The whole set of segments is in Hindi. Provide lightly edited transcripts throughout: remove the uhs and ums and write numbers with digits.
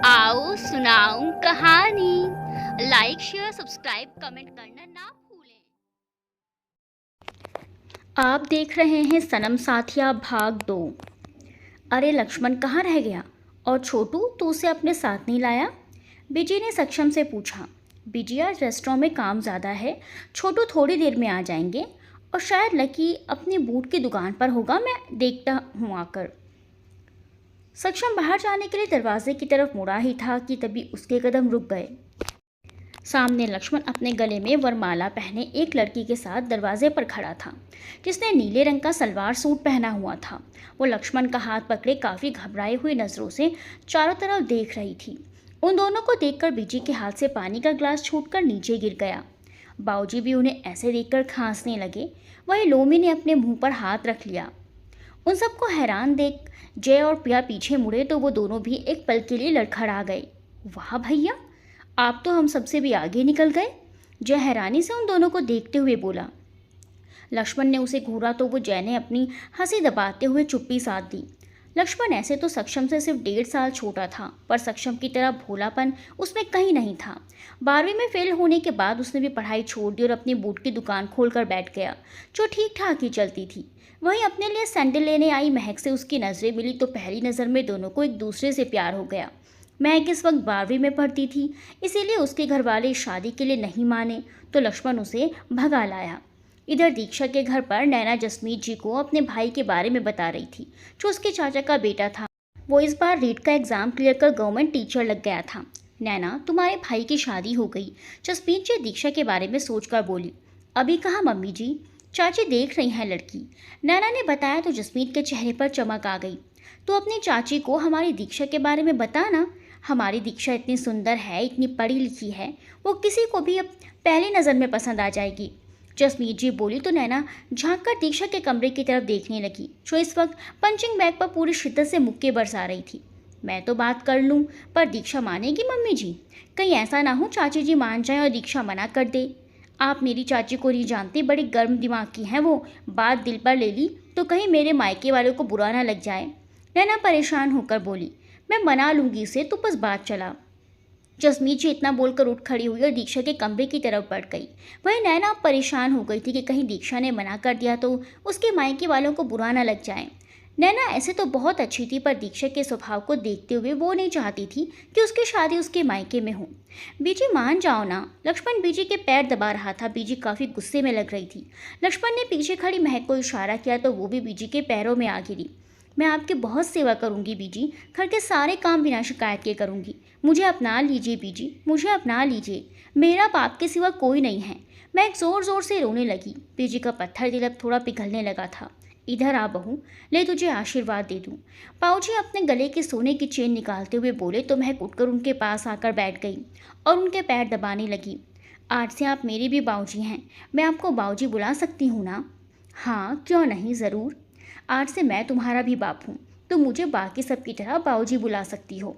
आओ सुनाऊं कहानी। लाइक शेयर सब्सक्राइब कमेंट करना ना भूलें। आप देख रहे हैं सनम साथिया भाग 2। अरे लक्ष्मण कहाँ रह गया? और छोटू तो उसे अपने साथ नहीं लाया? बिजी ने सक्षम से पूछा। बिजी आज रेस्टोरेंट में काम ज़्यादा है, छोटू थोड़ी देर में आ जाएंगे और शायद लकी अपनी बूट की दुकान पर होगा, मैं देखता हूँ आकर। सक्षम बाहर जाने के लिए दरवाजे की तरफ मुड़ा ही था कि तभी उसके कदम रुक गए। सामने लक्ष्मण अपने गले में वरमाला पहने एक लड़की के साथ दरवाजे पर खड़ा था, जिसने नीले रंग का सलवार सूट पहना हुआ था। वो लक्ष्मण का हाथ पकड़े काफ़ी घबराई हुई नज़रों से चारों तरफ देख रही थी। उन दोनों को देखकर बीजी के हाथ से पानी का ग्लास छूटकर नीचे गिर गया। बाऊजी भी उन्हें ऐसे देखकर खांसने लगे। वहीं लोमी ने अपने मुंह पर हाथ रख लिया। उन सबको हैरान देख जय और प्रिया पीछे मुड़े तो वो दोनों भी एक पल के लिए लड़खड़ा गए। वाह भैया, आप तो हम सबसे भी आगे निकल गए। जय हैरानी से उन दोनों को देखते हुए बोला। लक्ष्मण ने उसे घूरा तो वो जय ने अपनी हंसी दबाते हुए चुप्पी साध दी। लक्ष्मण ऐसे तो सक्षम से सिर्फ 1.5 साल छोटा था, पर सक्षम की तरह भोलापन उसमें कहीं नहीं था। 12वीं में फेल होने के बाद उसने भी पढ़ाई छोड़ दी और अपनी बूट की दुकान खोलकर बैठ गया, जो ठीक ठाक ही चलती थी। वहीं अपने लिए सैंडल लेने आई महक से उसकी नज़रें मिली तो पहली नज़र में दोनों को एक दूसरे से प्यार हो गया। महक इस वक्त 12वीं में पढ़ती थी, इसीलिए उसके घर वाले शादी के लिए नहीं माने तो लक्ष्मण उसे भगा लाया। इधर दीक्षा के घर पर नैना जसमीत जी को अपने भाई के बारे में बता रही थी, जो उसके चाचा का बेटा था। वो इस बार रीट का एग्ज़ाम क्लियर कर गवर्नमेंट टीचर लग गया था। नैना, तुम्हारे भाई की शादी हो गई। जसमीत जी दीक्षा के बारे में सोचकर बोली। अभी कहाँ मम्मी जी, चाची देख रही हैं लड़की। नैना ने बताया तो जसमीत के चेहरे पर चमक आ गई। तो अपनी चाची को हमारी दीक्षा के बारे में बताना। हमारी दीक्षा इतनी सुंदर है, इतनी पढ़ी लिखी है, वो किसी को भी अब पहली नज़र में पसंद आ जाएगी। जसमीत जी बोली तो नैना झांक कर दीक्षा के कमरे की तरफ देखने लगी, जो इस वक्त पंचिंग बैग पर पूरी शिद्दत से मुक्के बरसा रही थी। मैं तो बात कर लूँ, पर दीक्षा मानेगी मम्मी जी? कहीं ऐसा ना हो चाची जी मान जाए और दीक्षा मना कर दे। आप मेरी चाची को नहीं जानती, बड़ी गर्म दिमाग की हैं वो। बात दिल पर ले ली तो कहीं मेरे मायके वालों को बुरा ना लग जाए। नैना परेशान होकर बोली। मैं मना लूंगी इसे, तो बस बात चला। जसमीत जी इतना बोलकर उठ खड़ी हुई और दीक्षा के कमरे की तरफ बढ़ गई। वही नैना अब परेशान हो गई थी कि कहीं दीक्षा ने मना कर दिया तो उसके मायके वालों को बुरा ना लग जाए। नैना ऐसे तो बहुत अच्छी थी, पर दीक्षा के स्वभाव को देखते हुए वो नहीं चाहती थी कि उसकी शादी उसके मायके में हो। बीजी मान जाओ ना। लक्ष्मण बीजी के पैर दबा रहा था। बीजी काफ़ी गुस्से में लग रही थी। लक्ष्मण ने पीछे खड़ी महक को इशारा किया तो वो भी बीजी के पैरों में आ गिरी। मैं आपकी बहुत सेवा करूंगी बीजी, घर के सारे काम बिना शिकायत के करूंगी। मुझे अपना लीजिए बीजी, मुझे अपना लीजिए। मेरा बाप के सिवा कोई नहीं है। मैं एक ज़ोर ज़ोर से रोने लगी। बीजी का पत्थर दिल अब थोड़ा पिघलने लगा था। इधर आ बहू, ले तुझे आशीर्वाद दे दूँ। पाऊजी अपने गले की सोने की चेन निकालते हुए बोले तो महक उठकर उनके पास आकर बैठ गई और उनके पैर दबाने लगी। आज से आप मेरी भी बाऊजी हैं। मैं आपको बाऊजी बुला सकती हूँ ना? हाँ क्यों नहीं, ज़रूर। आज से मैं तुम्हारा भी बाप हूँ, तो मुझे बाकी सबकी तरह बाऊजी बुला सकती हो।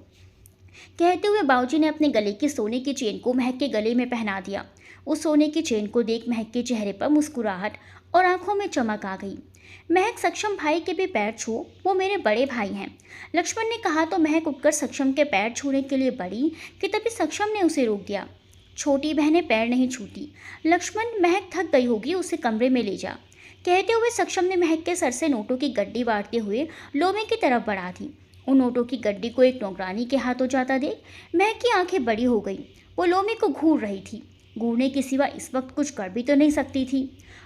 कहते हुए बाऊजी ने अपने गले की सोने की चेन को महक के गले में पहना दिया। उस सोने की चेन को देख महक के चेहरे पर मुस्कुराहट और आंखों में चमक आ गई। महक, सक्षम भाई के भी पैर छू, वो मेरे बड़े भाई हैं। लक्ष्मण ने कहा तो महक उठकर सक्षम के पैर छूने के लिए बढ़ी कि तभी सक्षम ने उसे रोक दिया। छोटी बहनें पैर नहीं छूती। लक्ष्मण, महक थक गई होगी, उसे कमरे में ले जा। कहते हुए सक्षम ने महक के सर से नोटों की गड्डी बांटते हुए लोमे की तरफ बढ़ा दी। उन नोटों की गड्डी को एक नौकरानी के हाथों जाता देख महक की आंखें बड़ी हो गई। वो लोमी को घूर रही थी। घूरने के सिवा इस वक्त कुछ कर भी तो नहीं सकती थी।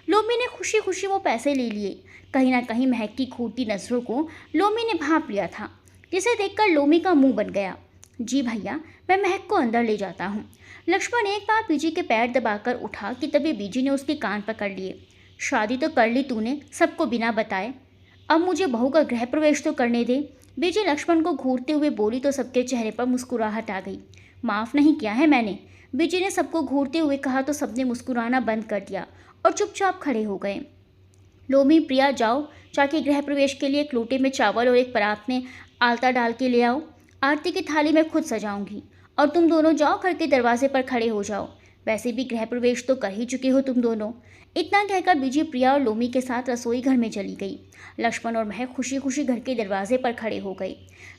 लोमी ने खुशी खुशी वो पैसे ले लिए। कहीं ना कहीं महक की घूरती नजरों को लोमी ने भांप लिया था, जिसे देखकर लोमी का मुंह बन गया। जी भैया, मैं महक को अंदर ले जाता हूँ। लक्ष्मण एक बार बीजी के पैर दबाकर उठा कि तभी बीजी ने उसके कान पकड़ लिए। शादी तो कर ली तूने, सबको बिना बताए। अब मुझे बहू का गृह प्रवेश तो करने दे। बीजी लक्ष्मण को घूरते हुए बोली तो सबके चेहरे पर मुस्कुराहट आ गई। माफ़ नहीं किया है मैंने, बीजी ने सबको घूरते हुए कहा तो सबने मुस्कुराना बंद कर दिया और चुपचाप खड़े हो गए। लोमी, प्रिया, जाओ जाके गृह प्रवेश के लिए एक लोटे में चावल और एक परात में आलता डाल के ले आओ। आरती की थाली मैं खुद सजाऊंगी और तुम दोनों जाओ घर के दरवाजे पर खड़े हो जाओ। वैसे भी गृह प्रवेश तो कर ही चुके हो तुम दोनों। इतना कहकर बीजी प्रिया और लोमी के साथ रसोई घर में चली गई। लक्ष्मण और महक खुशी खुशी घर के दरवाजे पर खड़े हो गए।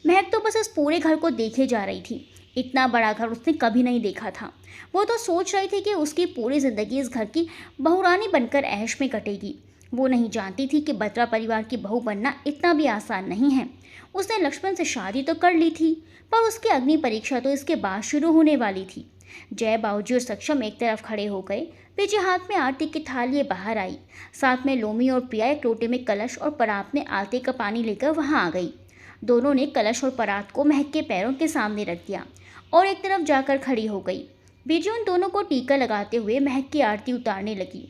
महक तो बस इस पूरे घर को देखे जा रही थी। इतना बड़ा घर उसने कभी नहीं देखा था। वो तो सोच रही थी कि उसकी पूरी ज़िंदगी इस घर की बहुरानी बनकर ऐश में कटेगी। वो नहीं जानती थी कि बत्रा परिवार की बहू बनना इतना भी आसान नहीं है। उसने लक्ष्मण से शादी तो कर ली थी, पर उसकी अग्नि परीक्षा तो इसके बाद शुरू होने वाली थी। जय, बाबूजी और सक्षम एक तरफ खड़े हो गए। पीछे हाथ में आरती की थाली बाहर आई। साथ में लोमी और प्रिया एक लोटे में कलश और परात में आरती का पानी लेकर वहां आ गई। दोनों ने कलश और परात को महक के पैरों के सामने रख दिया और एक तरफ जाकर खड़ी हो गई। बीजी उन दोनों को टीका लगाते हुए महक की आरती उतारने लगी,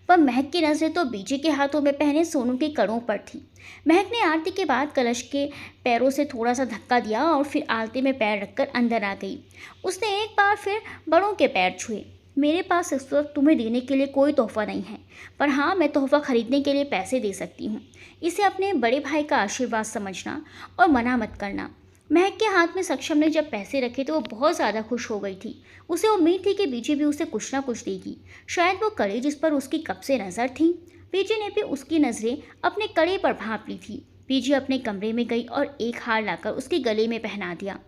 पर महक की नज़रें तो बीजी के हाथों में पहने सोनू के कड़ों पर थी। महक ने आरती के बाद कलश के पैरों से थोड़ा सा धक्का दिया और फिर आरती में पैर रखकर अंदर आ गई। उसने एक बार फिर बड़ों के पैर छुए। मेरे पास इस वक्त तुम्हें देने के लिए कोई तोहफा नहीं है, पर हाँ, मैं तोहफा खरीदने के लिए पैसे दे सकती हूँ। इसे अपने बड़े भाई का आशीर्वाद समझना और मना मत करना। महक के हाथ में सक्षम ने जब पैसे रखे तो वो बहुत ज़्यादा खुश हो गई थी। उसे उम्मीद थी कि बीजी भी उसे कुछ ना कुछ देगी। शायद वो कड़े जिस पर उसकी कब से नज़र थी, बीजी ने भी उसकी नज़रें अपने कड़े पर भांप ली थी। बीजी अपने कमरे में गई और एक हार लाकर उसके गले में पहना दिया।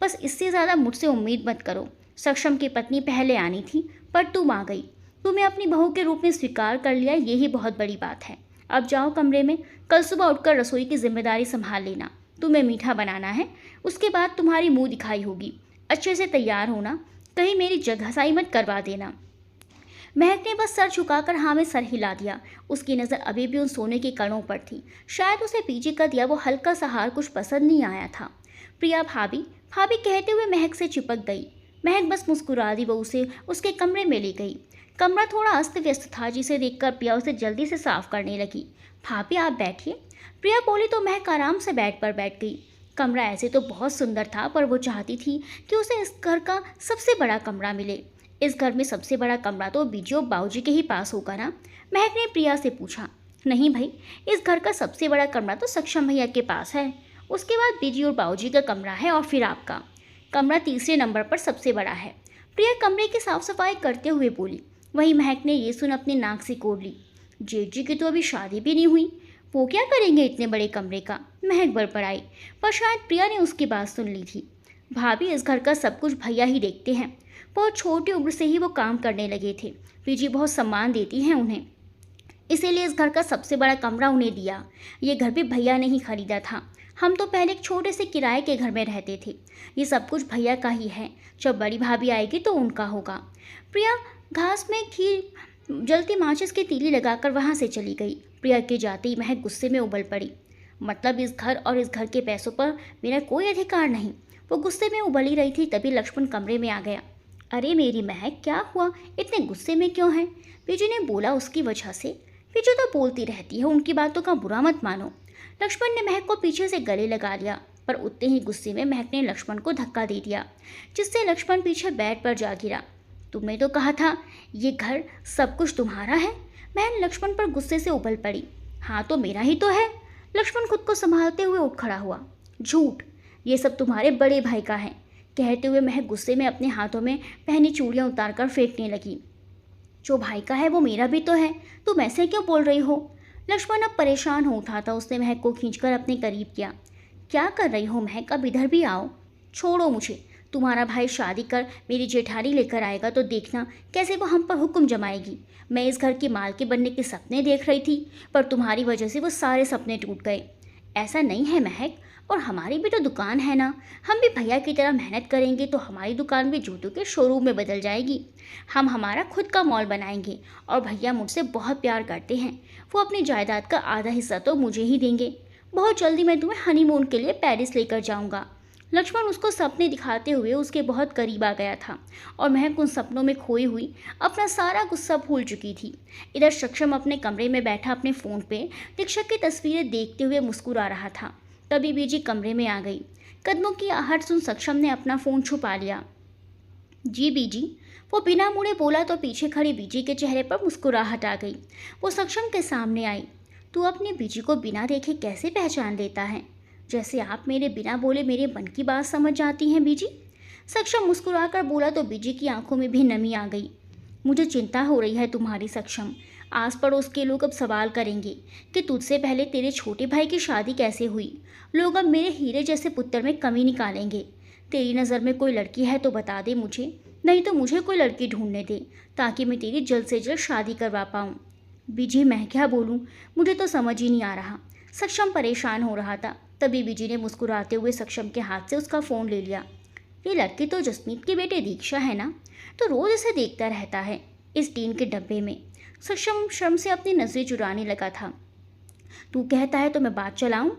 बस इससे ज़्यादा मुझसे उम्मीद मत करो। सक्षम की पत्नी पहले आनी थी, पर तुम आ गई। तुम्हें अपनी बहू के रूप में स्वीकार कर लिया, यही बहुत बड़ी बात है। अब जाओ कमरे में, कल सुबह उठकर रसोई की जिम्मेदारी संभाल लेना। तुम्हें मीठा बनाना है, उसके बाद तुम्हारी मुंह दिखाई होगी। अच्छे से तैयार होना, कहीं मेरी जगहसाई मत करवा देना। महक ने बस सर झुकाकर हाँ में सर हिला दिया। उसकी नज़र अभी भी उन सोने के कणों पर थी। शायद उसे पीछे का दिया वो हल्का सा हार कुछ पसंद नहीं आया था। प्रिया, भाभी भाभी कहते हुए महक से चिपक गई। महक बस मुस्कुरा दी। वो उसे उसके कमरे में ले गई। कमरा थोड़ा अस्त व्यस्त था, जिसे देखकर प्रिया उसे जल्दी से साफ करने लगी। भाभी आप बैठिए, प्रिया बोली तो महक आराम से बेड पर बैठ गई। कमरा ऐसे तो बहुत सुंदर था, पर वो चाहती थी कि उसे इस घर का सबसे बड़ा कमरा मिले। इस घर में सबसे बड़ा कमरा तो बीजी और बाबूजी के ही पास होगा ना? महक ने प्रिया से पूछा। नहीं भाई, इस घर का सबसे बड़ा कमरा तो सक्षम भैया के पास है। उसके बाद बीजी और बाबूजी का कमरा है और फिर आपका कमरा तीसरे नंबर पर सबसे बड़ा है। प्रिया कमरे की साफ सफाई करते हुए बोली। वहीं महक ने ये सुन अपनी नाक से कोड़ ली। जेठ जी की तो अभी शादी भी नहीं हुई, वो क्या करेंगे इतने बड़े कमरे का? महक बड़बड़ाई, पर शायद प्रिया ने उसकी बात सुन ली थी। भाभी, इस घर का सब कुछ भैया ही देखते हैं। बहुत छोटी उम्र से ही वो काम करने लगे थे। बीजी बहुत सम्मान देती हैं उन्हें, इसीलिए इस घर का सबसे बड़ा कमरा उन्हें दिया। ये घर भी भैया ने ही खरीदा था। हम तो पहले एक छोटे से किराए के घर में रहते थे। ये सब कुछ भैया का ही है। जब बड़ी भाभी आएगी तो उनका होगा। प्रिया घास में घी जलती माचिस की तीली लगाकर वहाँ से चली गई। प्रिया के जाते ही महक गुस्से में उबल पड़ी। मतलब इस घर और इस घर के पैसों पर मेरा कोई अधिकार नहीं। वो गुस्से में उबली रही थी, तभी लक्ष्मण कमरे में आ गया। अरे मेरी महक, क्या हुआ? इतने गुस्से में क्यों है? बीजू ने बोला। उसकी वजह से? बीजू तो बोलती रहती है, उनकी बातों का बुरा मत मानो। लक्ष्मण ने महक को पीछे से गले लगा लिया, पर उतने ही गुस्से में महक ने लक्ष्मण को धक्का दे दिया, जिससे लक्ष्मण पीछे बेड पर जा गिरा। तुमने तो कहा था ये घर सब कुछ तुम्हारा है। महक लक्ष्मण पर गुस्से से उबल पड़ी। हाँ तो मेरा ही तो है। लक्ष्मण खुद को संभालते हुए उठ खड़ा हुआ। झूठ, ये सब तुम्हारे बड़े भाई का है। कहते हुए महक गुस्से में अपने हाथों में पहनी चूड़ियाँ उतारकर फेंकने लगी। जो भाई का है वो मेरा भी तो है, तुम ऐसे क्यों बोल रही हो? लक्ष्मण अब परेशान हो उठा था। उसने महक को खींचकर अपने करीब किया। क्या कर रही हो महक, अब इधर भी आओ। छोड़ो मुझे। तुम्हारा भाई शादी कर मेरी जेठानी लेकर आएगा तो देखना कैसे वो हम पर हुक्म जमाएगी। मैं इस घर की मालकिन बनने के सपने देख रही थी, पर तुम्हारी वजह से वो सारे सपने टूट गए। ऐसा नहीं है महक, और हमारी भी तो दुकान है ना। हम भी भैया की तरह मेहनत करेंगे तो हमारी दुकान भी जूतों के शोरूम में बदल जाएगी। हम हमारा खुद का मॉल बनाएंगे, और भैया मुझसे बहुत प्यार करते हैं। वो अपनी जायदाद का आधा हिस्सा तो मुझे ही देंगे। बहुत जल्दी मैं तुम्हें हनीमून के लिए पेरिस लेकर जाऊंगा। लक्ष्मण उसको सपने दिखाते हुए उसके बहुत करीब आ गया था, और महक उन सपनों में खोई हुई अपना सारा गुस्सा भूल चुकी थी। इधर सक्षम अपने कमरे में बैठा अपने फ़ोन पे दीक्षक की तस्वीरें देखते हुए मुस्कुरा रहा था। तभी बीजी कमरे में आ गई। कदमों की आहट सुन सक्षम ने अपना फ़ोन छुपा लिया। जी बीजी, वो बिना मुड़े बोला तो पीछे खड़ी बीजी के चेहरे पर मुस्कुराहट आ गई। वो सक्षम के सामने आई। तू अपनी बीजी को बिना देखे कैसे पहचान लेता है? जैसे आप मेरे बिना बोले मेरे मन की बात समझ जाती हैं बीजी। सक्षम मुस्कुराकर बोला तो बीजी की आंखों में भी नमी आ गई। मुझे चिंता हो रही है तुम्हारी सक्षम। आस पड़ोस के लोग अब सवाल करेंगे कि तुझसे पहले तेरे छोटे भाई की शादी कैसे हुई। लोग अब मेरे हीरे जैसे पुत्र में कमी निकालेंगे। तेरी नज़र में कोई लड़की है तो बता दे मुझे, नहीं तो मुझे कोई लड़की ढूंढने दे ताकि मैं तेरी जल्द से जल्द शादी करवा पाऊँ। बीजी मैं क्या बोलूँ, मुझे तो समझ ही नहीं आ रहा। सक्षम परेशान हो रहा था। तभी बीजी ने मुस्कुराते हुए सक्षम के हाथ से उसका फ़ोन ले लिया। ये लड़की तो जसमीत के बेटे दीक्षा है ना, तो रोज़ इसे देखता रहता है इस टीन के डब्बे में। सक्षम शर्म से अपनी नजरें चुराने लगा था। तू कहता है तो मैं बात चलाऊं?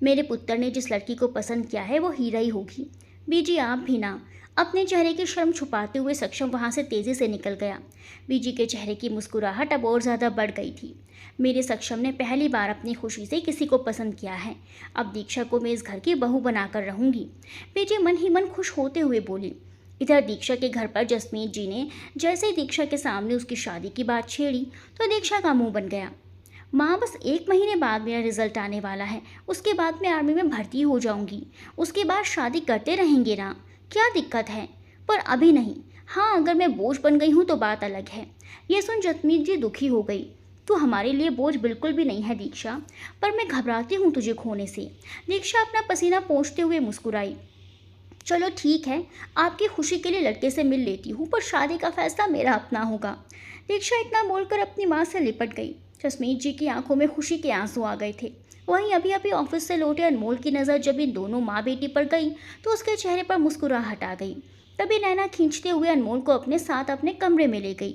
मेरे पुत्र ने जिस लड़की को पसंद किया है वो हीरा ही होगी। बीजी आप भी ना। अपने चेहरे की शर्म छुपाते हुए सक्षम वहाँ से तेज़ी से निकल गया। बीजी के चेहरे की मुस्कुराहट अब और ज़्यादा बढ़ गई थी। मेरे सक्षम ने पहली बार अपनी खुशी से किसी को पसंद किया है। अब दीक्षा को मैं इस घर की बहू बनाकर रहूंगी। बीजी मन ही मन खुश होते हुए बोली। इधर दीक्षा के घर पर जसमीत जी ने जैसे ही दीक्षा के सामने उसकी शादी की बात छेड़ी तो दीक्षा का मुंह बन गया। माँ बस 1 महीने बाद मेरा रिजल्ट आने वाला है, उसके बाद मैं आर्मी में भर्ती हो जाऊंगी, उसके बाद शादी करते रहेंगे ना, क्या दिक्कत है? पर अभी नहीं। हाँ अगर मैं बोझ बन गई हूँ तो बात अलग है। ये सुन जसमीत जी दुखी हो गई। तू हमारे लिए बोझ बिल्कुल भी नहीं है दीक्षा, पर मैं घबराती हूँ तुझे खोने से। दीक्षा अपना पसीना पोंछते हुए मुस्कुराई। चलो ठीक है, आपकी खुशी के लिए लड़के से मिल लेती हूँ, पर शादी का फैसला मेरा अपना होगा। दीक्षा इतना बोलकर अपनी माँ से लिपट गई। जसमीत जी की आंखों में खुशी के आंसू आ गए थे। वहीं अभी अभी ऑफिस से लौटे अनमोल की नज़र जब इन दोनों माँ बेटी पर गई तो उसके चेहरे पर मुस्कुराहट आ गई। तभी नैना खींचते हुए अनमोल को अपने साथ अपने कमरे में ले गई।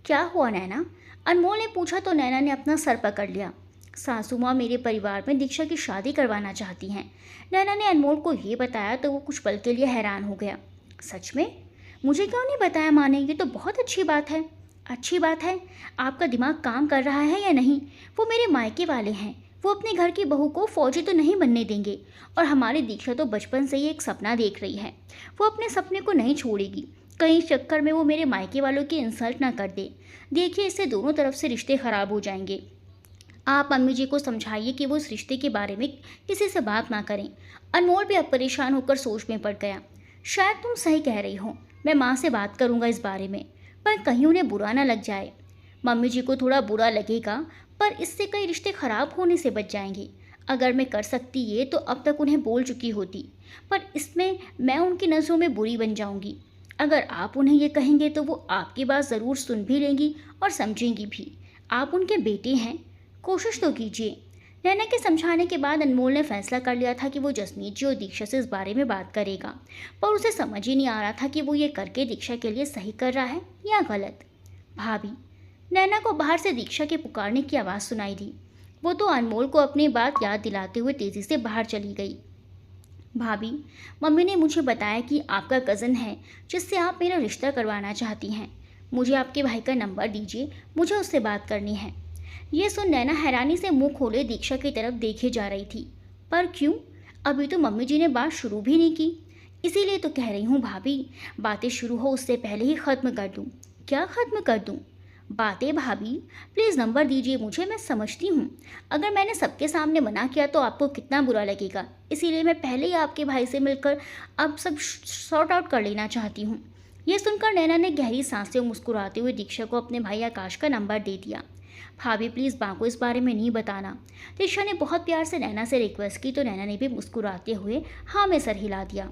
क्या हुआ नैना? अनमोल ने पूछा तो नैना ने अपना सर पकड़ लिया। सासू माँ मेरे परिवार में दीक्षा की शादी करवाना चाहती हैं। नैना ने अनमोल को ये बताया तो वो कुछ पल के लिए हैरान हो गया। सच में? मुझे क्यों नहीं बताया माँ ने? ये तो बहुत अच्छी बात है। अच्छी बात है? आपका दिमाग काम कर रहा है या नहीं? वो मेरे मायके वाले हैं, वो अपने घर की बहू को फौजी तो नहीं बनने देंगे। और हमारी दीक्षा तो बचपन से ही एक सपना देख रही है, वो अपने सपने को नहीं छोड़ेगी। कहीं चक्कर में वो मेरे मायके वालों की इंसल्ट ना कर दे। देखिए इससे दोनों तरफ से रिश्ते खराब हो जाएंगे। आप मम्मी जी को समझाइए कि वो इस रिश्ते के बारे में किसी से बात ना करें। अनमोल भी अब परेशान होकर सोच में पड़ गया। शायद तुम सही कह रही हो, मैं माँ से बात करूँगा इस बारे में, पर कहीं उन्हें बुरा ना लग जाए। मम्मी जी को थोड़ा बुरा लगेगा, पर इससे कई रिश्ते खराब होने से बच जाएंगे। अगर मैं कर सकती ये तो अब तक उन्हें बोल चुकी होती, पर इसमें मैं उनकी नज़रों में बुरी बन जाऊंगी। अगर आप उन्हें ये कहेंगे तो वो आपकी बात ज़रूर सुन भी लेंगी और समझेंगी भी। आप उनके बेटे हैं, कोशिश तो कीजिए। नैना के समझाने के बाद अनमोल ने फैसला कर लिया था कि वो जसमीत जी और दीक्षा से इस बारे में बात करेगा, पर उसे समझ ही नहीं आ रहा था कि वो ये करके दीक्षा के लिए सही कर रहा है या गलत। भाभी। नैना को बाहर से दीक्षा के पुकारने की आवाज़ सुनाई दी। वो तो अनमोल को अपनी बात याद दिलाते हुए तेज़ी से बाहर चली गई। भाभी, मम्मी ने मुझे बताया कि आपका कज़न है जिससे आप मेरा रिश्ता करवाना चाहती हैं। मुझे आपके भाई का नंबर दीजिए, मुझे उससे बात करनी है। ये सुन नैना हैरानी से मुंह खोले दीक्षा की तरफ देखे जा रही थी। पर क्यों? अभी तो मम्मी जी ने बात शुरू भी नहीं की। इसीलिए तो कह रही हूँ भाभी, बातें शुरू हो उससे पहले ही ख़त्म कर दूँ। क्या ख़त्म कर दूँ? बातें भाभी, प्लीज़ नंबर दीजिए मुझे, मैं समझती हूँ अगर मैंने सबके सामने मना किया तो आपको कितना बुरा लगेगा, इसीलिए मैं पहले ही आपके भाई से मिलकर अब सब सॉर्ट आउट कर लेना चाहती हूँ। ये सुनकर नैना ने गहरी सांसें मुस्कुराते हुए दीक्षा को अपने भाई आकाश का नंबर दे दिया। भाभी प्लीज़ माँ को इस बारे में नहीं बताना। दीक्षा ने बहुत प्यार से नैना से रिक्वेस्ट की तो नैना ने भी मुस्कुराते हुए हाँ में सर हिला दिया।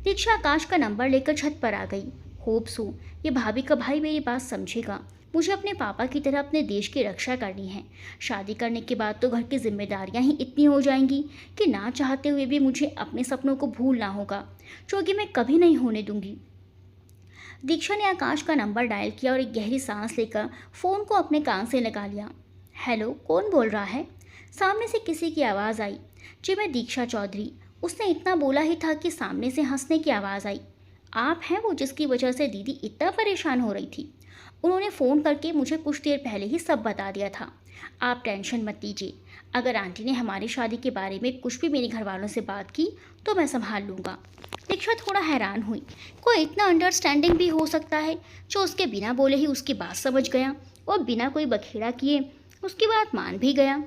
दीक्षा आकाश का नंबर लेकर छत पर आ गई। होप सो ये भाभी का भाई मेरी बात समझेगा। मुझे अपने पापा की तरह अपने देश की रक्षा करनी है। शादी करने के बाद तो घर की जिम्मेदारियां ही इतनी हो जाएंगी कि ना चाहते हुए भी मुझे अपने सपनों को भूलना होगा, जो कि मैं कभी नहीं होने दूंगी। दीक्षा ने आकाश का नंबर डायल किया और एक गहरी सांस लेकर फ़ोन को अपने कान से लगा लिया। हेलो, कौन बोल रहा है? सामने से किसी की आवाज़ आई। जी मैं दीक्षा चौधरी। उसने इतना बोला ही था कि सामने से हंसने की आवाज़ आई। आप हैं वो जिसकी वजह से दीदी इतना परेशान हो रही थी? उन्होंने फ़ोन करके मुझे कुछ देर पहले ही सब बता दिया था। आप टेंशन मत लीजिए, अगर आंटी ने हमारी शादी के बारे में कुछ भी मेरे घर वालों से बात की तो मैं संभाल लूँगा। दीक्षा थोड़ा हैरान हुई। कोई इतना अंडरस्टैंडिंग भी हो सकता है जो उसके बिना बोले ही उसकी बात समझ गया और बिना कोई बखेड़ा किए उसकी बात मान भी गया।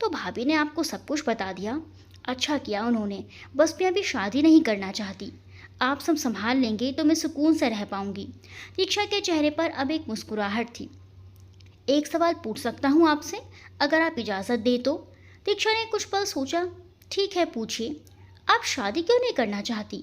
तो भाभी ने आपको सब कुछ बता दिया? अच्छा किया उन्होंने, बस मैं अभी शादी नहीं करना चाहती। आप सब संभाल लेंगे तो मैं सुकून से रह पाऊंगी। दीक्षा के चेहरे पर अब एक मुस्कुराहट थी। एक सवाल पूछ सकता हूँ आपसे, अगर आप इजाज़त दे तो? दीक्षा ने कुछ पल सोचा। ठीक है पूछिए। आप शादी क्यों नहीं करना चाहती?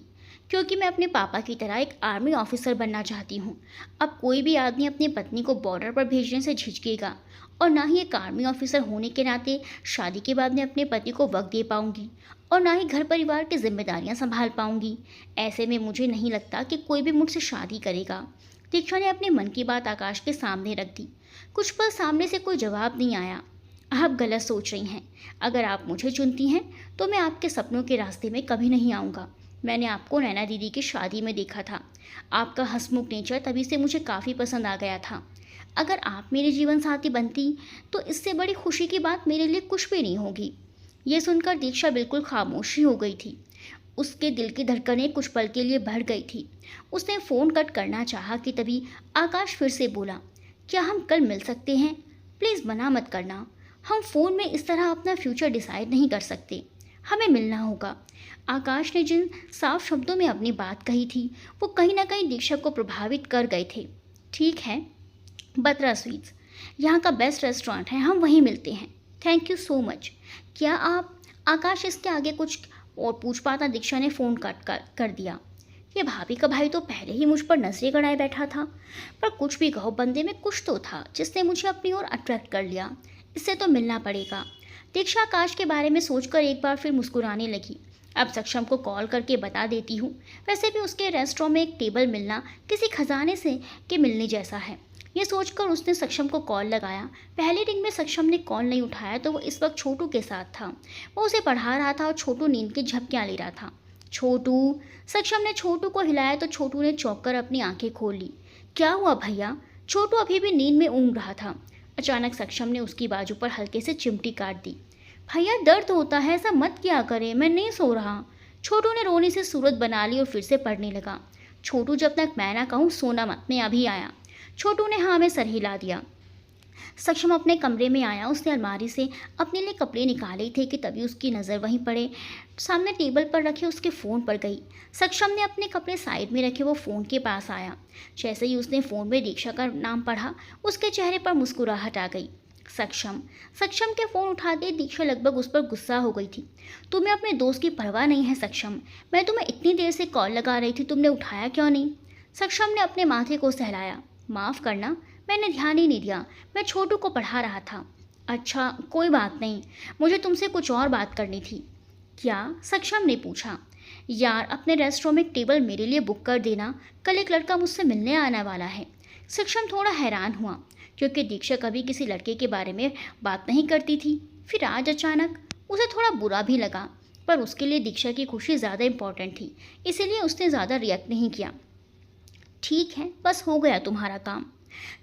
क्योंकि मैं अपने पापा की तरह एक आर्मी ऑफिसर बनना चाहती हूँ। अब कोई भी आदमी अपनी पत्नी को बॉर्डर पर भेजने से झिझकेगा, और ना ही एक आर्मी ऑफिसर होने के नाते शादी के बाद मैं अपने पति को वक्त दे पाऊंगी, और ना ही घर परिवार की जिम्मेदारियां संभाल पाऊंगी। ऐसे में मुझे नहीं लगता कि कोई भी मुझसे शादी करेगा। दीक्षा ने अपने मन की बात आकाश के सामने रख दी। कुछ पल सामने से कोई जवाब नहीं आया। आप गलत सोच रही हैं। अगर आप मुझे चुनती हैं तो मैं आपके सपनों के रास्ते में कभी नहीं आऊँगा। मैंने आपको नैना दीदी की शादी में देखा था। आपका हंसमुख नेचर तभी से मुझे काफ़ी पसंद आ गया था। अगर आप मेरे जीवन साथी बनती तो इससे बड़ी खुशी की बात मेरे लिए कुछ भी नहीं होगी। ये सुनकर दीक्षा बिल्कुल खामोशी हो गई थी। उसके दिल की धड़कनें कुछ पल के लिए बढ़ गई थी। उसने फ़ोन कट करना चाहा कि तभी आकाश फिर से बोला, क्या हम कल मिल सकते हैं? प्लीज़ मना मत करना। हम फ़ोन में इस तरह अपना फ्यूचर डिसाइड नहीं कर सकते। हमें मिलना होगा। आकाश ने जिन साफ शब्दों में अपनी बात कही थी वो कहीं ना कहीं दीक्षा को प्रभावित कर गए थे। ठीक है, बत्रा स्वीट्स यहाँ का बेस्ट रेस्टोरेंट है, हम वहीं मिलते हैं। Thank you so much. क्या आप? आकाश इसके आगे कुछ और पूछ पाता दीक्षा ने फ़ोन कट कर दिया। ये भाभी का भाई तो पहले ही मुझ पर नजरें गड़ाए बैठा था, पर कुछ भी कहो, बंदे में कुछ तो था जिसने मुझे अपनी ओर अट्रैक्ट कर लिया। इससे तो मिलना पड़ेगा। दीक्षा आकाश के बारे में सोचकर एक बार फिर मुस्कुराने लगी। अब सक्षम को कॉल करके बता देती हूँ। वैसे भी उसके रेस्टोरेंट में एक टेबल मिलना किसी खजाने से के मिलने जैसा है। ये सोचकर उसने सक्षम को कॉल लगाया। पहले रिंग में सक्षम ने कॉल नहीं उठाया तो वो इस वक्त छोटू के साथ था। वो उसे पढ़ा रहा था और छोटू नींद की झपकियाँ ले रहा था। छोटू। सक्षम ने छोटू को हिलाया तो छोटू ने चौंक कर अपनी आंखें खोल ली। क्या हुआ भैया? छोटू अभी भी नींद में ऊँग रहा था। अचानक सक्षम ने उसकी बाजू पर हल्के से चिमटी काट दी। भैया दर्द होता है, ऐसा मत किया करे, मैं नहीं सो रहा। छोटू ने रोने से सूरत बना ली और फिर से पढ़ने लगा। छोटू, जब तक मैं ना कहूँ सोना मत, मैं अभी आया। छोटू ने हाँ में सर हिला दिया। सक्षम अपने कमरे में आया। उसने अलमारी से अपने लिए कपड़े निकाले थे कि तभी उसकी नज़र वहीं पड़े सामने टेबल पर रखे उसके फ़ोन पर गई। सक्षम ने अपने कपड़े साइड में रखे वो फ़ोन के पास आया। जैसे ही उसने फ़ोन में दीक्षा का नाम पढ़ा उसके चेहरे पर मुस्कुराहट आ गई। सक्षम। सक्षम के फ़ोन उठाते दीक्षा लगभग उस पर गुस्सा हो गई थी। तुम्हें अपने दोस्त की परवाह नहीं है सक्षम। मैं तुम्हें इतनी देर से कॉल लगा रही थी, तुमने उठाया क्यों नहीं? सक्षम ने अपने माथे को सहलाया। माफ़ करना, मैंने ध्यान ही नहीं दिया, मैं छोटू को पढ़ा रहा था। अच्छा, कोई बात नहीं, मुझे तुमसे कुछ और बात करनी थी। क्या? सक्षम ने पूछा। यार, अपने रेस्टोरेंट में एक टेबल मेरे लिए बुक कर देना, कल एक लड़का मुझसे मिलने आने वाला है। सक्षम थोड़ा हैरान हुआ क्योंकि दीक्षा कभी किसी लड़के के बारे में बात नहीं करती थी। फिर आज अचानक उसे थोड़ा बुरा भी लगा, पर उसके लिए दीक्षा की खुशी ज़्यादा इम्पोर्टेंट थी, इसीलिए उसने ज़्यादा रिएक्ट नहीं किया। ठीक है, बस हो गया तुम्हारा काम।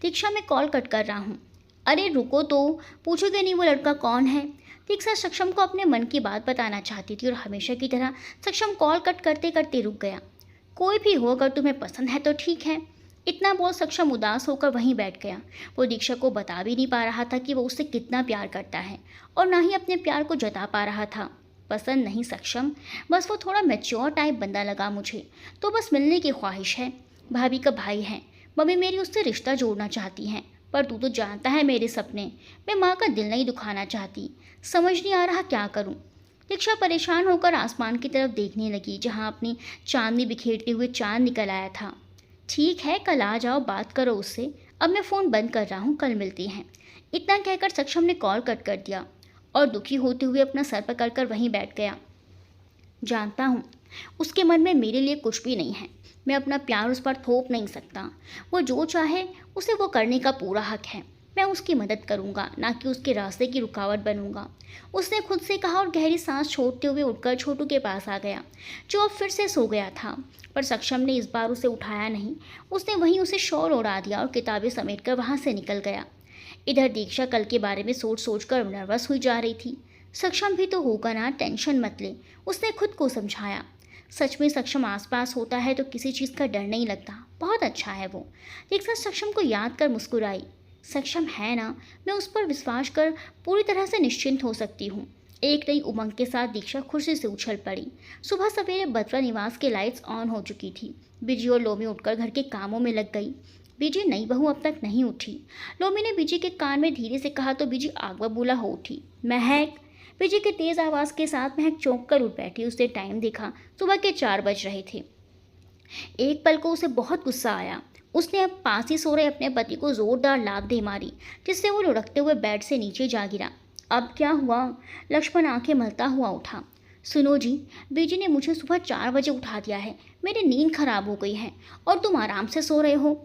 दीक्षा, मैं कॉल कट कर रहा हूँ। अरे रुको तो, पूछोगे नहीं वो लड़का कौन है? दीक्षा सक्षम को अपने मन की बात बताना चाहती थी और हमेशा की तरह सक्षम कॉल कट करते करते रुक गया। कोई भी हो, अगर तुम्हें पसंद है तो ठीक है। इतना बोल सक्षम उदास होकर वहीं बैठ गया। वो दीक्षा को बता भी नहीं पा रहा था कि वो उससे कितना प्यार करता है और ना ही अपने प्यार को जता पा रहा था। पसंद नहीं सक्षम, बस वो थोड़ा मैच्योर टाइप बंदा लगा मुझे, तो बस मिलने की ख्वाहिश है। भाभी का भाई है, मम्मी मेरी उससे रिश्ता जोड़ना चाहती हैं, पर तू तो जानता है मेरे सपने। मैं माँ का दिल नहीं दुखाना चाहती। समझ नहीं आ रहा क्या करूँ। दीक्षा परेशान होकर आसमान की तरफ देखने लगी जहाँ अपनी चांदनी बिखेरते हुए चांद निकल आया था। ठीक है, कल आ जाओ, बात करो उससे। अब मैं फ़ोन बंद कर रहा हूँ, कल मिलते हैं। इतना कहकर सक्षम ने कॉल कट कर दिया और दुखी होते हुए अपना सर पकड़कर वहीं बैठ गया। जानता हूँ उसके मन में मेरे लिए कुछ भी नहीं है। मैं अपना प्यार उस पर थोप नहीं सकता। वो जो चाहे उसे वो करने का पूरा हक है। मैं उसकी मदद करूँगा, ना कि उसके रास्ते की रुकावट बनूंगा। उसने खुद से कहा और गहरी सांस छोड़ते हुए उठकर छोटू के पास आ गया, जो अब फिर से सो गया था। पर सक्षम ने इस बार उसे उठाया नहीं। उसने वहीं उसे शोर उड़ा दिया और किताबें समेटकर वहाँ से निकल गया। इधर दीक्षा कल के बारे में सोच सोच कर नर्वस हुई जा रही थी। सक्षम भी तो होगा ना, टेंशन मत ले, उसने खुद को समझाया। सच में सक्षम आसपास होता है तो किसी चीज़ का डर नहीं लगता। बहुत अच्छा है वो। दीक्षा सक्षम को याद कर मुस्कुराई। सक्षम है ना, मैं उस पर विश्वास कर पूरी तरह से निश्चिंत हो सकती हूँ। एक नई उमंग के साथ दीक्षा खुशी से उछल पड़ी। सुबह सवेरे बत्रा निवास की लाइट्स ऑन हो चुकी थी। बिजी और लोमी उठकर घर के कामों में लग गई। बीजी, नई बहू अब तक नहीं उठी। लोमी ने बीजी के कान में धीरे से कहा तो बीजी आग बबूला हो उठी। महक। बीजी की तेज़ आवाज़ के साथ महक चौंक कर उठ बैठी। उसने टाइम देखा, सुबह के 4 बज रहे थे। एक पल को उसे बहुत गुस्सा आया। उसने अब पास ही सो रहे अपने पति को जोरदार लात दे मारी, जिससे वो लुढ़कते हुए बेड से नीचे जा गिरा। अब क्या हुआ? लक्ष्मण आंखें मलता हुआ उठा। सुनो जी, बीजी ने मुझे सुबह 4 बजे उठा दिया है। मेरी नींद खराब हो गई है और तुम आराम से सो रहे हो।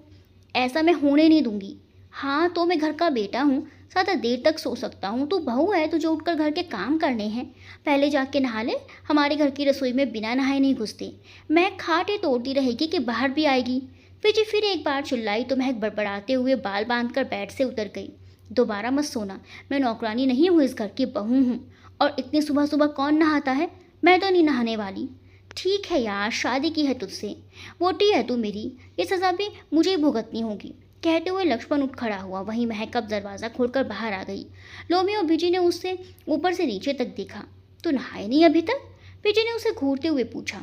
ऐसा मैं होने नहीं दूंगी। हाँ, तो मैं घर का बेटा हूँ, ज़्यादा देर तक सो सकता हूँ। तू बहू है, तुझे उठकर घर के काम करने हैं। पहले जाके नहा ले। हमारे घर की रसोई में बिना नहाए नहीं घुसते। महक खाटे तोड़ती रहेगी कि बाहर भी आएगी। बीजी फिर एक बार चिल्लाई तो महक बड़बड़ाते हुए बाल बांधकर बेड से उतर गई। दोबारा मत सोना, मैं नौकरानी नहीं हूँ, इस घर की बहू हूँ। और इतनी सुबह सुबह कौन नहाता है? मैं तो नहीं नहाने वाली। ठीक है यार, शादी की है तुझसे, वोटी है तू मेरी, ये सज़ा भी मुझे ही भुगतनी होगी। कहते हुए लक्ष्मण उठ खड़ा हुआ। वहीं महक अब दरवाज़ा खोलकर बाहर आ गई। लोमी और बीजी ने उससे ऊपर से नीचे तक देखा। तो नहाए नहीं अभी तक? बीजी ने उसे घूरते हुए पूछा।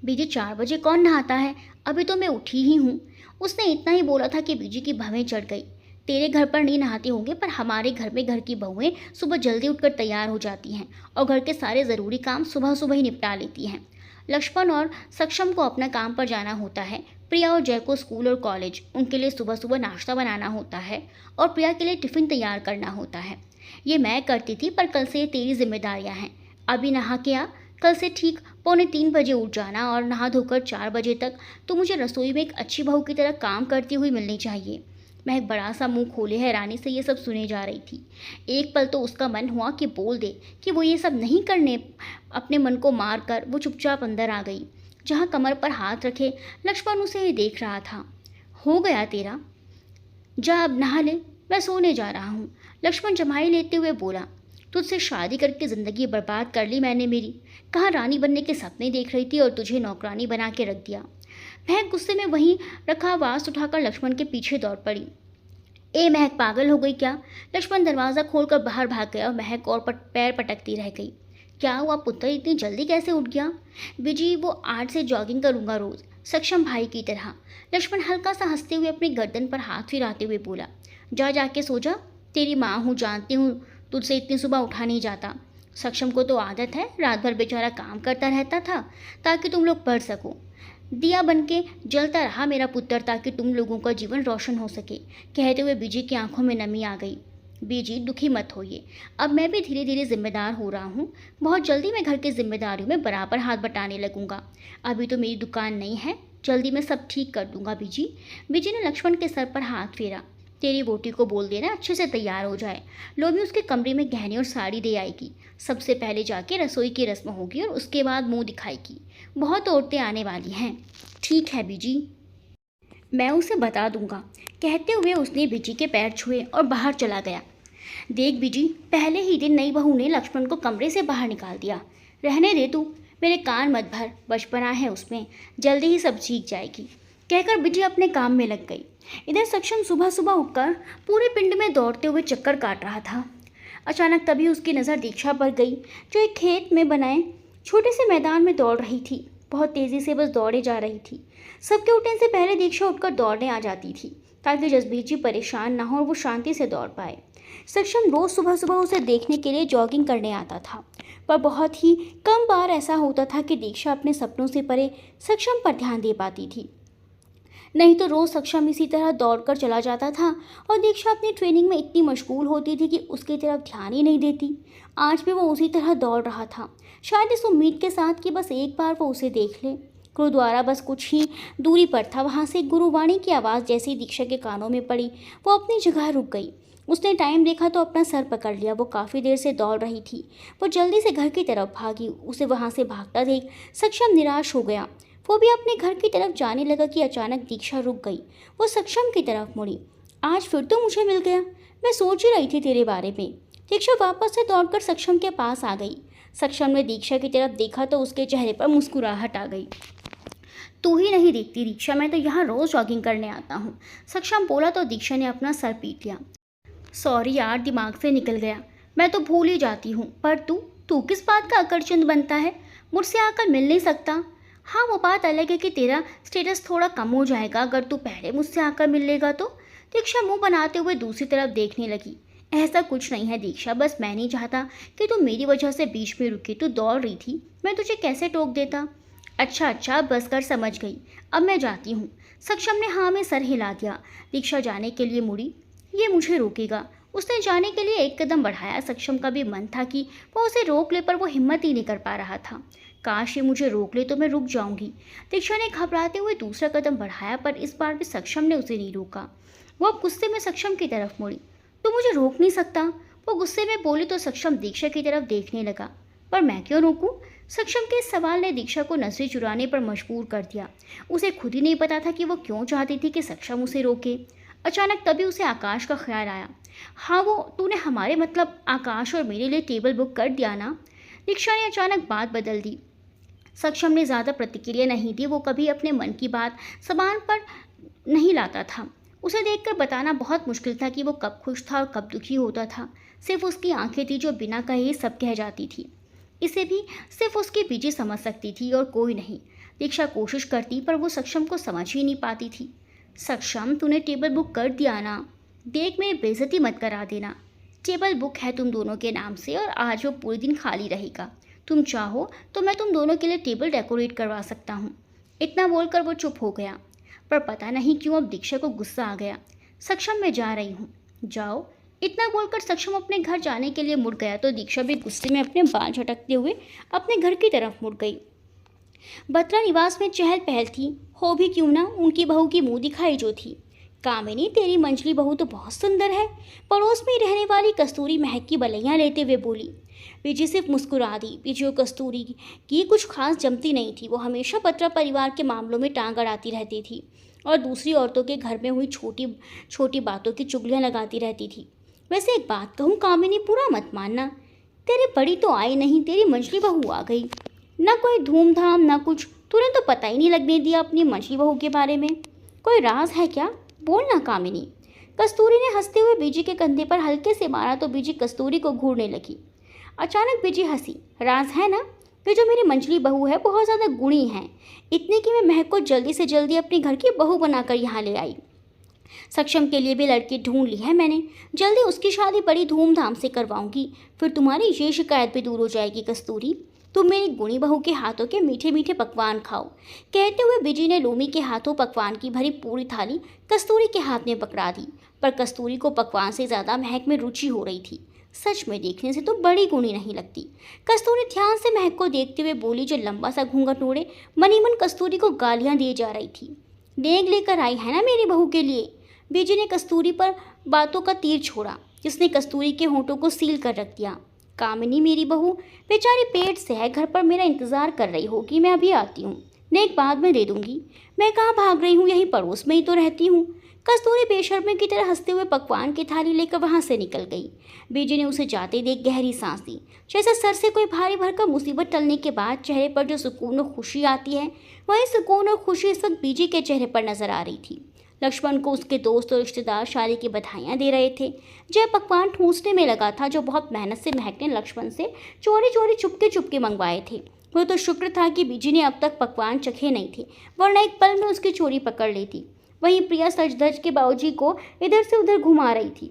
बीजी, 4 बजे कौन नहाता है? अभी तो मैं उठी ही हूँ। उसने इतना ही बोला था कि बीजी की भवें चढ़ गई। तेरे घर पर नहीं नहाते होंगे, पर हमारे घर में घर की बहुएं सुबह जल्दी उठकर तैयार हो जाती हैं और घर के सारे ज़रूरी काम सुबह सुबह ही निपटा लेती हैं। लक्ष्मण और सक्षम को अपना काम पर जाना होता है। प्रिया और जय को स्कूल और कॉलेज, उनके लिए सुबह सुबह नाश्ता बनाना होता है और प्रिया के लिए टिफ़िन तैयार करना होता है। ये मैं करती थी, पर कल से ये तेरी जिम्मेदारियां हैं। अभी नहा के आ। कल से ठीक 2:45 बजे उठ जाना और नहा धोकर 4 बजे तक तो मुझे रसोई में एक अच्छी बहू की तरह काम करती हुई मिलनी चाहिए। मैं एक बड़ा सा मुंह खोले हैरानी से ये सब सुने जा रही थी। एक पल तो उसका मन हुआ कि बोल दे कि वो ये सब नहीं करने। अपने मन को मार कर वो चुपचाप अंदर आ गई, जहाँ कमर पर हाथ रखे लक्ष्मण उसे ही देख रहा था। हो गया तेरा, जा अब नहा ले, मैं सोने जा रहा हूँ। लक्ष्मण जमाई लेते हुए बोला। तुझसे शादी करके ज़िंदगी बर्बाद कर ली मैंने मेरी। कहाँ रानी बनने के सपने देख रही थी और तुझे नौकरानी बना के रख दिया। महक गुस्से में वहीं रखा वास उठाकर लक्ष्मण के पीछे दौड़ पड़ी। ए महक, पागल हो गई क्या? लक्ष्मण दरवाज़ा खोलकर बाहर भाग गया और महक और पैर पटकती रह गई। क्या हुआ पुत्र, इतनी जल्दी कैसे उठ गया? बीजी, वो आज से जॉगिंग करूंगा रोज़, सक्षम भाई की तरह। लक्ष्मण हल्का सा हंसते हुए अपनी गर्दन पर हाथ फिराते हुए बोला। जा जाके सो जा। तेरी माँ हूँ, जानती हूँ तुझसे इतनी सुबह उठा नहीं जाता। सक्षम को तो आदत है, रात भर बेचारा काम करता रहता था ताकि तुम लोग पढ़ सको। दिया बनके जलता रहा मेरा पुत्र ताकि तुम लोगों का जीवन रोशन हो सके। कहते हुए बीजी की आंखों में नमी आ गई। बीजी, दुखी मत होइए, अब मैं भी धीरे धीरे जिम्मेदार हो रहा हूँ। बहुत जल्दी मैं घर की जिम्मेदारियों में बराबर हाथ बटाने लगूंगा। अभी तो मेरी दुकान नहीं है, जल्दी मैं सब ठीक कर दूंगा बीजी। बीजी ने लक्ष्मण के सर पर हाथ फेरा। तेरी वोटी को बोल देना अच्छे से तैयार हो जाए। लोमी उसके कमरे में गहने और साड़ी दे आएगी। सबसे पहले जाके रसोई की रस्म होगी और उसके बाद मुंह दिखाएगी। बहुत औरतें आने वाली हैं। ठीक है बीजी, मैं उसे बता दूंगा। कहते हुए उसने बीजी के पैर छुए और बाहर चला गया। देख बीजी, पहले ही दिन नई बहू ने लक्ष्मण को कमरे से बाहर निकाल दिया। रहने दे तू, मेरे कान मत भर, बचपना है उसमें, जल्दी ही सब सीख जाएगी। कहकर बीजी अपने काम में लग गई। इधर सक्षम सुबह सुबह उठकर पूरे पिंड में दौड़ते हुए चक्कर काट रहा था। अचानक तभी उसकी नज़र दीक्षा पर गई, जो एक खेत में बनाए छोटे से मैदान में दौड़ रही थी। बहुत तेज़ी से बस दौड़े जा रही थी। सबके उठने से पहले दीक्षा उठकर दौड़ने आ जाती थी ताकि जसबीर जी परेशान ना हो और वो शांति से दौड़ पाए। सक्षम रोज़ सुबह सुबह उसे देखने के लिए जॉगिंग करने आता था, पर बहुत ही कम बार ऐसा होता था कि दीक्षा अपने सपनों से परे सक्षम पर ध्यान दे पाती थी। नहीं तो रोज़ सक्षम इसी तरह दौड़कर चला जाता था और दीक्षा अपनी ट्रेनिंग में इतनी मशगूल होती थी कि उसकी तरफ ध्यान ही नहीं देती। आज भी वो उसी तरह दौड़ रहा था, शायद इस उम्मीद के साथ कि बस एक बार वो उसे देख ले। गुरुद्वारा बस कुछ ही दूरी पर था। वहाँ से गुरुवाणी की आवाज़ जैसे ही दीक्षा के कानों में पड़ी, वो अपनी जगह रुक गई। उसने टाइम देखा तो अपना सर पकड़ लिया। वो काफ़ी देर से दौड़ रही थी। वो जल्दी से घर की तरफ भागी। उसे वहाँ से भागता देख सक्षम निराश हो गया। वो भी अपने घर की तरफ जाने लगा कि अचानक दीक्षा रुक गई। वो सक्षम की तरफ मुड़ी। आज फिर तो मुझे मिल गया, मैं सोच ही रही थी तेरे बारे में। दीक्षा वापस से दौड़कर सक्षम के पास आ गई। सक्षम ने दीक्षा की तरफ देखा तो उसके चेहरे पर मुस्कुराहट आ गई। तू ही नहीं देखती दीक्षा, मैं तो यहाँ रोज़ जॉगिंग करने आता हूँ, सक्षम बोला तो दीक्षा ने अपना सर पीट लिया। सॉरी यार, दिमाग से निकल गया, मैं तो भूल ही जाती हूँ। पर तू किस बात का अकड़चंद बनता है? मुझसे आकर मिल नहीं सकता? हाँ, वो बात अलग है कि तेरा स्टेटस थोड़ा कम हो जाएगा अगर तू पहले मुझसे आकर मिल लेगा तो। दीक्षा मुंह बनाते हुए दूसरी तरफ देखने लगी। ऐसा कुछ नहीं है दीक्षा, बस मैं नहीं चाहता कि तू मेरी वजह से बीच में रुकी। तू दौड़ रही थी, मैं तुझे कैसे टोक देता। अच्छा अच्छा, बस कर, समझ गई। अब मैं जाती हूँ। सक्षम ने हाँ में सर हिला दिया। दीक्षा जाने के लिए मुड़ी। ये मुझे रोकेगा। उसने जाने के लिए एक कदम बढ़ाया। सक्षम का भी मन था कि वो उसे रोक ले, पर वो हिम्मत ही नहीं कर पा रहा था। काश ये मुझे रोक ले तो मैं रुक जाऊंगी। दीक्षा ने घबराते हुए दूसरा कदम बढ़ाया, पर इस बार भी सक्षम ने उसे नहीं रोका। वो अब गुस्से में सक्षम की तरफ मुड़ी। तू मुझे रोक नहीं सकता, वो गुस्से में बोली तो सक्षम दीक्षा की तरफ देखने लगा। पर मैं क्यों रोकूं? सक्षम के इस सवाल ने दीक्षा को नजरें चुराने पर मजबूर कर दिया। उसे खुद ही नहीं पता था कि वो क्यों चाहती थी कि सक्षम उसे रोके। अचानक तभी उसे आकाश का ख्याल आया। हाँ, वो तूने हमारे मतलब आकाश और मेरे लिए टेबल बुक कर दिया ना? दीक्षा ने अचानक बात बदल दी। सक्षम ने ज़्यादा प्रतिक्रिया नहीं दी। वो कभी अपने मन की बात जबान पर नहीं लाता था। उसे देखकर बताना बहुत मुश्किल था कि वो कब खुश था और कब दुखी होता था। सिर्फ उसकी आंखें थी जो बिना कहे सब कह जाती थी। इसे भी सिर्फ उसकी बीजी समझ सकती थी और कोई नहीं। दीक्षा कोशिश करती पर वो सक्षम को समझ ही नहीं पाती थी। सक्षम, तूने टेबल बुक कर दिया ना? देख, मेरी बेइज्जती मत करा देना। टेबल बुक है तुम दोनों के नाम से और आज वो पूरे दिन खाली रहेगा। तुम चाहो तो मैं तुम दोनों के लिए टेबल डेकोरेट करवा सकता हूँ। इतना बोलकर वो चुप हो गया। पर पता नहीं क्यों अब दीक्षा को गुस्सा आ गया। सक्षम, मैं जा रही हूँ। जाओ। इतना बोलकर सक्षम अपने घर जाने के लिए मुड़ गया तो दीक्षा भी गुस्से में अपने बाल झटकते हुए अपने घर की तरफ मुड़ गई। बत्रा निवास में चहल पहल थी। हो भी क्यों ना, उनकी बहू की मुंह दिखाई जो थी। कामिनी, तेरी मंझली बहू तो बहुत सुंदर है, पड़ोस में रहने वाली कस्तूरी महक की बलैयां लेते हुए बोली। बीजी सिर्फ मुस्कुरा दी। बीजी और कस्तूरी की कुछ खास जमती नहीं थी। वो हमेशा बत्रा परिवार के मामलों में टांग अड़ाती रहती थी और दूसरी औरतों के घर में हुई छोटी छोटी बातों की चुगलियां लगाती रहती थी। वैसे एक बात कहूँ कामिनी, बुरा मत मानना, तेरी बड़ी तो आई नहीं, तेरी मंझली बहू आ गई। ना कोई धूमधाम ना कुछ, तूने तो पता ही नहीं लगने दिया अपनी मंझली बहू के बारे में। कोई राज है क्या? बोलना कामिनी। कस्तूरी ने हंसते हुए बीजी के कंधे पर हल्के से मारा तो बीजी कस्तूरी को घूरने लगी। अचानक बीजी हंसी। राज है ना, वे जो मेरी मंझली बहू है बहुत ज़्यादा गुणी है, इतने कि मैं महक को जल्दी से जल्दी अपने घर की बहू बनाकर यहाँ ले आई। सक्षम के लिए भी लड़की ढूंढ ली है मैंने, जल्दी उसकी शादी बड़ी धूमधाम से करवाऊंगी, फिर तुम्हारी ये शिकायत भी दूर हो जाएगी कस्तूरी। तुम मेरी गुणी बहू के हाथों के मीठे मीठे पकवान खाओ। कहते हुए बीजी ने लोमी के हाथों पकवान की भरी पूरी थाली कस्तूरी के हाथ में पकड़ा दी। पर कस्तूरी को पकवान से ज़्यादा महक में रुचि हो रही थी। सच में देखने से तो बड़ी गुणी नहीं लगती। कस्तूरी ध्यान से महक को देखते हुए बोली, जो लंबा सा घूंघट ओढ़े मनी मन कस्तूरी को गालियां दिए जा रही थी। डेग लेकर आई है ना मेरी बहू के लिए? बीजी ने कस्तूरी पर बातों का तीर छोड़ा, जिसने कस्तूरी के होंठों को सील कर रख दिया। कामिनी, मेरी बहू बेचारी पेट से है, घर पर मेरा इंतजार कर रही होगी, मैं अभी आती हूँ, नेक बाद में दे दूंगी। मैं कहाँ भाग रही हूँ, यहीं पड़ोस में ही तो रहती हूँ। कस्तूरी बेशर्मे की तरह हंसते हुए पकवान की थाली लेकर वहाँ से निकल गई। बीजी ने उसे जाते देख गहरी सांस दी, जैसे सर से कोई भारी भरकम मुसीबत टलने के बाद चेहरे पर जो सुकून और खुशी आती है, वही सुकून और खुशी इस वक्त बीजी के चेहरे पर नजर आ रही थी। लक्ष्मण को उसके दोस्त और रिश्तेदार शादी की बधाइयाँ दे रहे थे। जय पकवान ठूंसने में लगा था, जो बहुत मेहनत से महक ने लक्ष्मण से चोरी चोरी चुपके चुपके मंगवाए थे। वो तो शुक्र था कि बीजी ने अब तक पकवान चखे नहीं थे, वरना एक पल में उसकी चोरी पकड़ लेती। वहीं प्रिया सज धज के बाबूजी को इधर से उधर घुमा रही थी।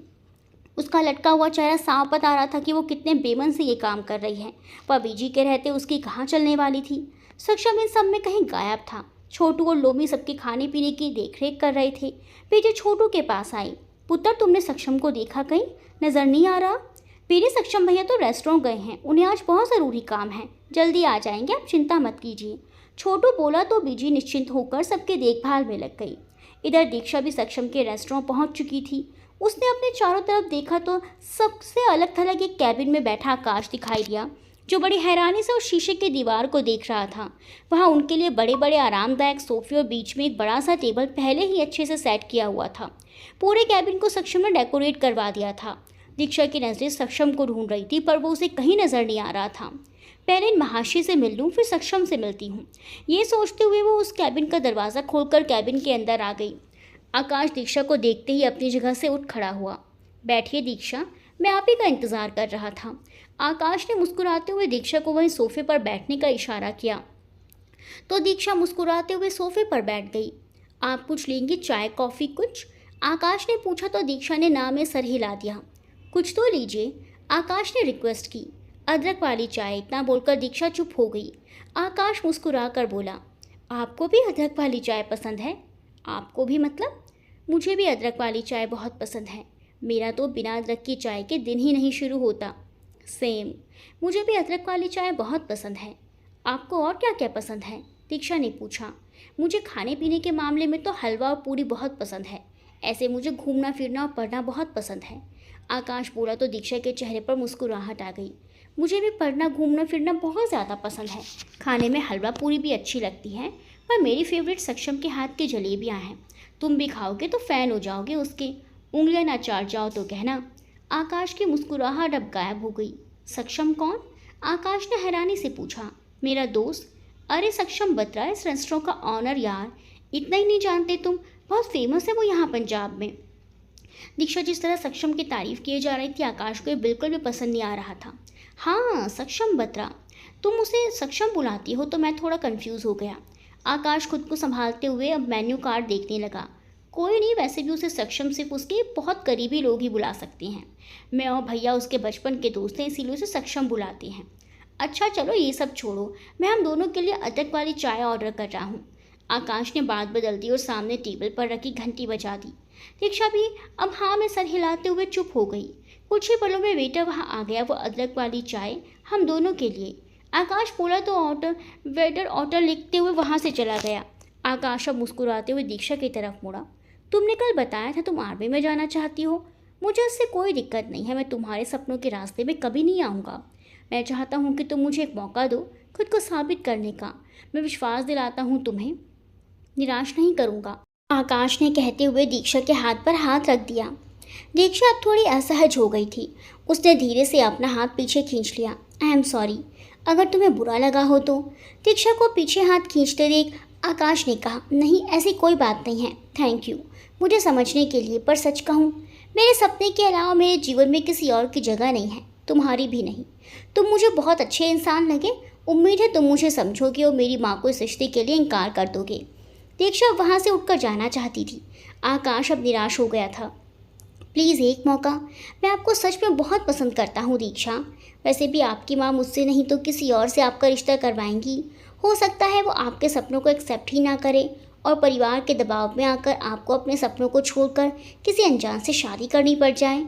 उसका लटका हुआ चेहरा साफ बता रहा था कि वो कितने बेमन से ये काम कर रही है। वह बीजी के रहते उसकी कहाँ चलने वाली थी। सक्षम इन सब में कहीं गायब था। छोटू और लोमी सबके खाने पीने की देखरेख कर रहे थे। बीजी छोटू के पास आई। पुत्र, तुमने सक्षम को देखा कहीं? नजर नहीं आ रहा? बीजी, सक्षम भैया तो रेस्टोरेंट गए हैं, उन्हें आज बहुत ज़रूरी काम है, जल्दी आ जाएंगे, आप चिंता मत कीजिए। छोटू बोला तो बीजी निश्चिंत होकर सबके देखभाल में लग गई। इधर दीक्षा भी सक्षम के रेस्टोरेंट पहुंच चुकी थी। उसने अपने चारों तरफ देखा तो सबसे अलग थलग एक कैबिन में बैठा आकाश दिखाई दिया, जो बड़ी हैरानी से उस शीशे की दीवार को देख रहा था। वहाँ उनके लिए बड़े बड़े आरामदायक सोफे और बीच में एक बड़ा सा टेबल पहले ही अच्छे से सेट किया हुआ था। पूरे कैबिन को सक्षम ने डेकोरेट करवा दिया था। दीक्षा की नज़रें सक्षम को ढूंढ रही थी, पर वो उसे कहीं नज़र नहीं आ रहा था। पहले इन महाशय से मिल लूँ, फिर सक्षम से मिलती हूँ, ये सोचते हुए वो उस कैबिन का दरवाज़ा खोलकर कैबिन के अंदर आ गई। आकाश दीक्षा को देखते ही अपनी जगह से उठ खड़ा हुआ। बैठिए दीक्षा, मैं आप ही का इंतज़ार कर रहा था। आकाश ने मुस्कुराते हुए दीक्षा को वहीं सोफे पर बैठने का इशारा किया तो दीक्षा मुस्कुराते हुए सोफे पर बैठ गई। आप कुछ लेंगी, चाय कॉफ़ी कुछ? आकाश ने पूछा तो दीक्षा ने ना में सर हिला दिया। कुछ तो लीजिए, आकाश ने रिक्वेस्ट की। अदरक वाली चाय, इतना बोलकर दीक्षा चुप हो गई। आकाश मुस्कुरा कर बोला, आपको भी अदरक वाली चाय पसंद है? आपको भी मतलब? मुझे भी अदरक वाली चाय बहुत पसंद है। मेरा तो बिना अदरक की चाय के दिन ही नहीं शुरू होता। सेम, मुझे भी अदरक वाली चाय बहुत पसंद है। आपको और क्या क्या पसंद है? दीक्षा ने पूछा। मुझे खाने पीने के मामले में तो हलवा और पूरी बहुत पसंद है। ऐसे मुझे घूमना फिरना और पढ़ना बहुत पसंद है। आकाश बोला तो दीक्षा के चेहरे पर मुस्कुराहट आ गई। मुझे भी पढ़ना घूमना फिरना बहुत ज़्यादा पसंद है। खाने में हलवा पूरी भी अच्छी लगती है, पर मेरी फेवरेट सक्षम के हाथ की जलेबियाँ हैं। तुम भी खाओगे तो फ़ैन हो जाओगे उसके। उंगलियां ना चाट जाओ तो कहना। आकाश की मुस्कुराहट अब गायब हो गई। सक्षम कौन? आकाश ने हैरानी से पूछा। मेरा दोस्त। अरे सक्षम बत्रा, इस रेस्टोरेंट का ऑनर यार। इतना ही नहीं जानते तुम? बहुत फेमस है वो यहाँ पंजाब में। दीक्षा जिस तरह सक्षम की तारीफ किए जा रही थी, आकाश को ये बिल्कुल भी पसंद नहीं आ रहा था। हाँ, सक्षम बत्रा। तुम उसे सक्षम बुलाती हो तो मैं थोड़ा कंफ्यूज हो गया। आकाश खुद को संभालते हुए अब मेन्यू कार्ड देखने लगा। कोई नहीं, वैसे भी उसे सक्षम सिर्फ उसके बहुत करीबी लोग ही बुला सकते हैं। मैं और भैया उसके बचपन के दोस्त हैं, इसीलिए उसे सक्षम बुलाते हैं। अच्छा चलो ये सब छोड़ो, मैं हम दोनों के लिए अदरक वाली चाय ऑर्डर कर रहा हूँ। आकाश ने बात बदल दी और सामने टेबल पर रखी घंटी बजा दी। दीक्षा भी अब हाँ में सर हिलाते हुए चुप हो गई। कुछ ही पलों में वेटर वहाँ आ गया, वो अदरक वाली चाय हम दोनों के लिए। आकाश बोला तो वेटर ऑर्डर लिखते हुए वहाँ से चला गया। आकाश अब मुस्कुराते हुए दीक्षा की तरफ मुड़ा। तुमने कल बताया था तुम आर्मी में जाना चाहती हो। मुझे इससे कोई दिक्कत नहीं है, मैं तुम्हारे सपनों के रास्ते में कभी नहीं आऊँगा। मैं चाहता हूँ कि तुम मुझे एक मौका दो खुद को साबित करने का। मैं विश्वास दिलाता हूँ तुम्हें निराश नहीं करूँगा। आकाश ने कहते हुए दीक्षा के हाथ पर हाथ रख दिया। दीक्षा अब थोड़ी असहज हो गई थी। उसने धीरे से अपना हाथ पीछे खींच लिया। आई एम सॉरी, अगर तुम्हें बुरा लगा हो तो। दीक्षा को पीछे हाथ खींचते देख आकाश ने कहा, नहीं ऐसी कोई बात नहीं है, थैंक यू मुझे समझने के लिए। पर सच कहूँ, मेरे सपने के अलावा मेरे जीवन में किसी और की जगह नहीं है, तुम्हारी भी नहीं। तुम मुझे बहुत अच्छे इंसान लगे। उम्मीद है तुम मुझे समझोगे और मेरी माँ को इस रिश्ते के लिए इनकार कर दोगे। दीक्षा वहाँ से उठकर जाना चाहती थी। आकाश अब निराश हो गया था। प्लीज़ एक मौका, मैं आपको सच में बहुत पसंद करता हूँ दीक्षा। वैसे भी आपकी माँ मुझसे नहीं तो किसी और से आपका रिश्ता करवाएंगी। हो सकता है वो आपके सपनों को एक्सेप्ट ही ना करे और परिवार के दबाव में आकर आपको अपने सपनों को छोड़कर किसी अनजान से शादी करनी पड़ जाए।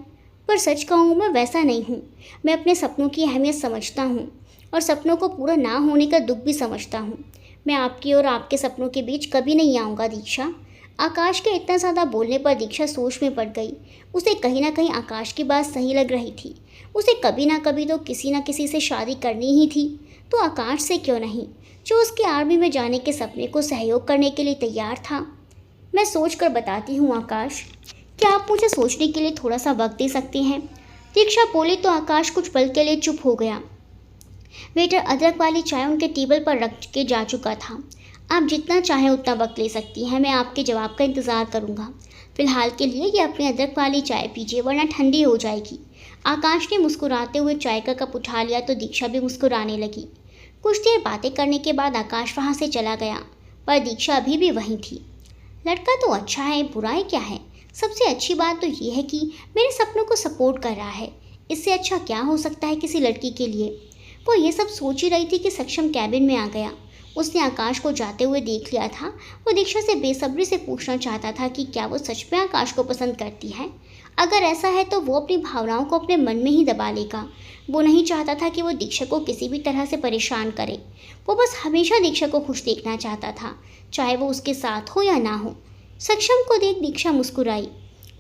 पर सच कहूँ, मैं वैसा नहीं हूँ। मैं अपने सपनों की अहमियत समझता हूँ और सपनों को पूरा ना होने का दुख भी समझता हूँ। मैं आपकी और आपके सपनों के बीच कभी नहीं आऊँगा दीक्षा। आकाश के इतना ज़्यादा बोलने पर दीक्षा सोच में पड़ गई। उसे कहीं ना कहीं आकाश की बात सही लग रही थी। उसे कभी ना कभी तो किसी न किसी से शादी करनी ही थी, तो आकाश से क्यों नहीं, जो उसके आर्मी में जाने के सपने को सहयोग करने के लिए तैयार था। मैं सोच कर बताती हूँ आकाश, क्या आप मुझे सोचने के लिए थोड़ा सा वक्त दे सकते हैं? दीक्षा बोली तो आकाश कुछ पल के लिए चुप हो गया। वेटर अदरक वाली चाय उनके टेबल पर रख के जा चुका था। आप जितना चाहें उतना वक्त ले सकती हैं, मैं आपके जवाब का इंतज़ार करूंगा। फिलहाल के लिए ये अपनी अदरक वाली चाय पीजिए, वरना ठंडी हो जाएगी। आकाश ने मुस्कुराते हुए चाय का कप उठा लिया तो दीक्षा भी मुस्कुराने लगी। कुछ देर बातें करने के बाद आकाश वहाँ से चला गया, पर दीक्षा अभी भी वहीं थी। लड़का तो अच्छा है, बुराई क्या है? सबसे अच्छी बात तो ये है कि मेरे सपनों को सपोर्ट कर रहा है। इससे अच्छा क्या हो सकता है किसी लड़की के लिए? वो ये सब सोच ही रही थी कि सक्षम कैबिन में आ गया। उसने आकाश को जाते हुए देख लिया था। वो दीक्षा से बेसब्री से पूछना चाहता था कि क्या वो सच में आकाश को पसंद करती है। अगर ऐसा है तो वो अपनी भावनाओं को अपने मन में ही दबा लेगा। वो नहीं चाहता था कि वो दीक्षा को किसी भी तरह से परेशान करे। वो बस हमेशा दीक्षा को खुश देखना चाहता था, चाहे वो उसके साथ हो या ना हो। सक्षम को देख दीक्षा मुस्कुराई।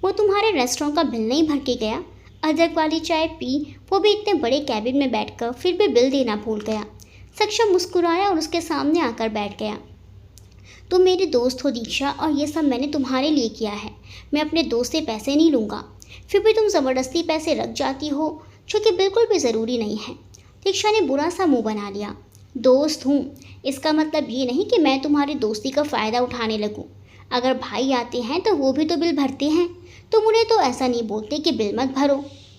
वो तुम्हारे रेस्टोरेंट का बिल नहीं भर के गया? अदरक वाली चाय पी, वो भी इतने बड़े कैबिन में बैठकर, फिर भी बिल देना भूल गया। सक्षम मुस्कुराया और उसके सामने आकर बैठ गया। तुम मेरे दोस्त हो दीक्षा, और ये सब मैंने तुम्हारे लिए किया है। मैं अपने दोस्त से पैसे नहीं लूँगा। फिर भी तुम ज़बरदस्ती पैसे रख जाती हो, जो कि बिल्कुल भी ज़रूरी नहीं है। दीक्षा ने बुरा सा मुंह बना लिया। दोस्त हूँ, इसका मतलब ये नहीं कि मैं तुम्हारी दोस्ती का फ़ायदा उठाने लगूँ। अगर भाई आते हैं तो वो भी तो बिल भरते हैं। तुम उन्हें तो ऐसा नहीं बोलते कि बिल मत भरो,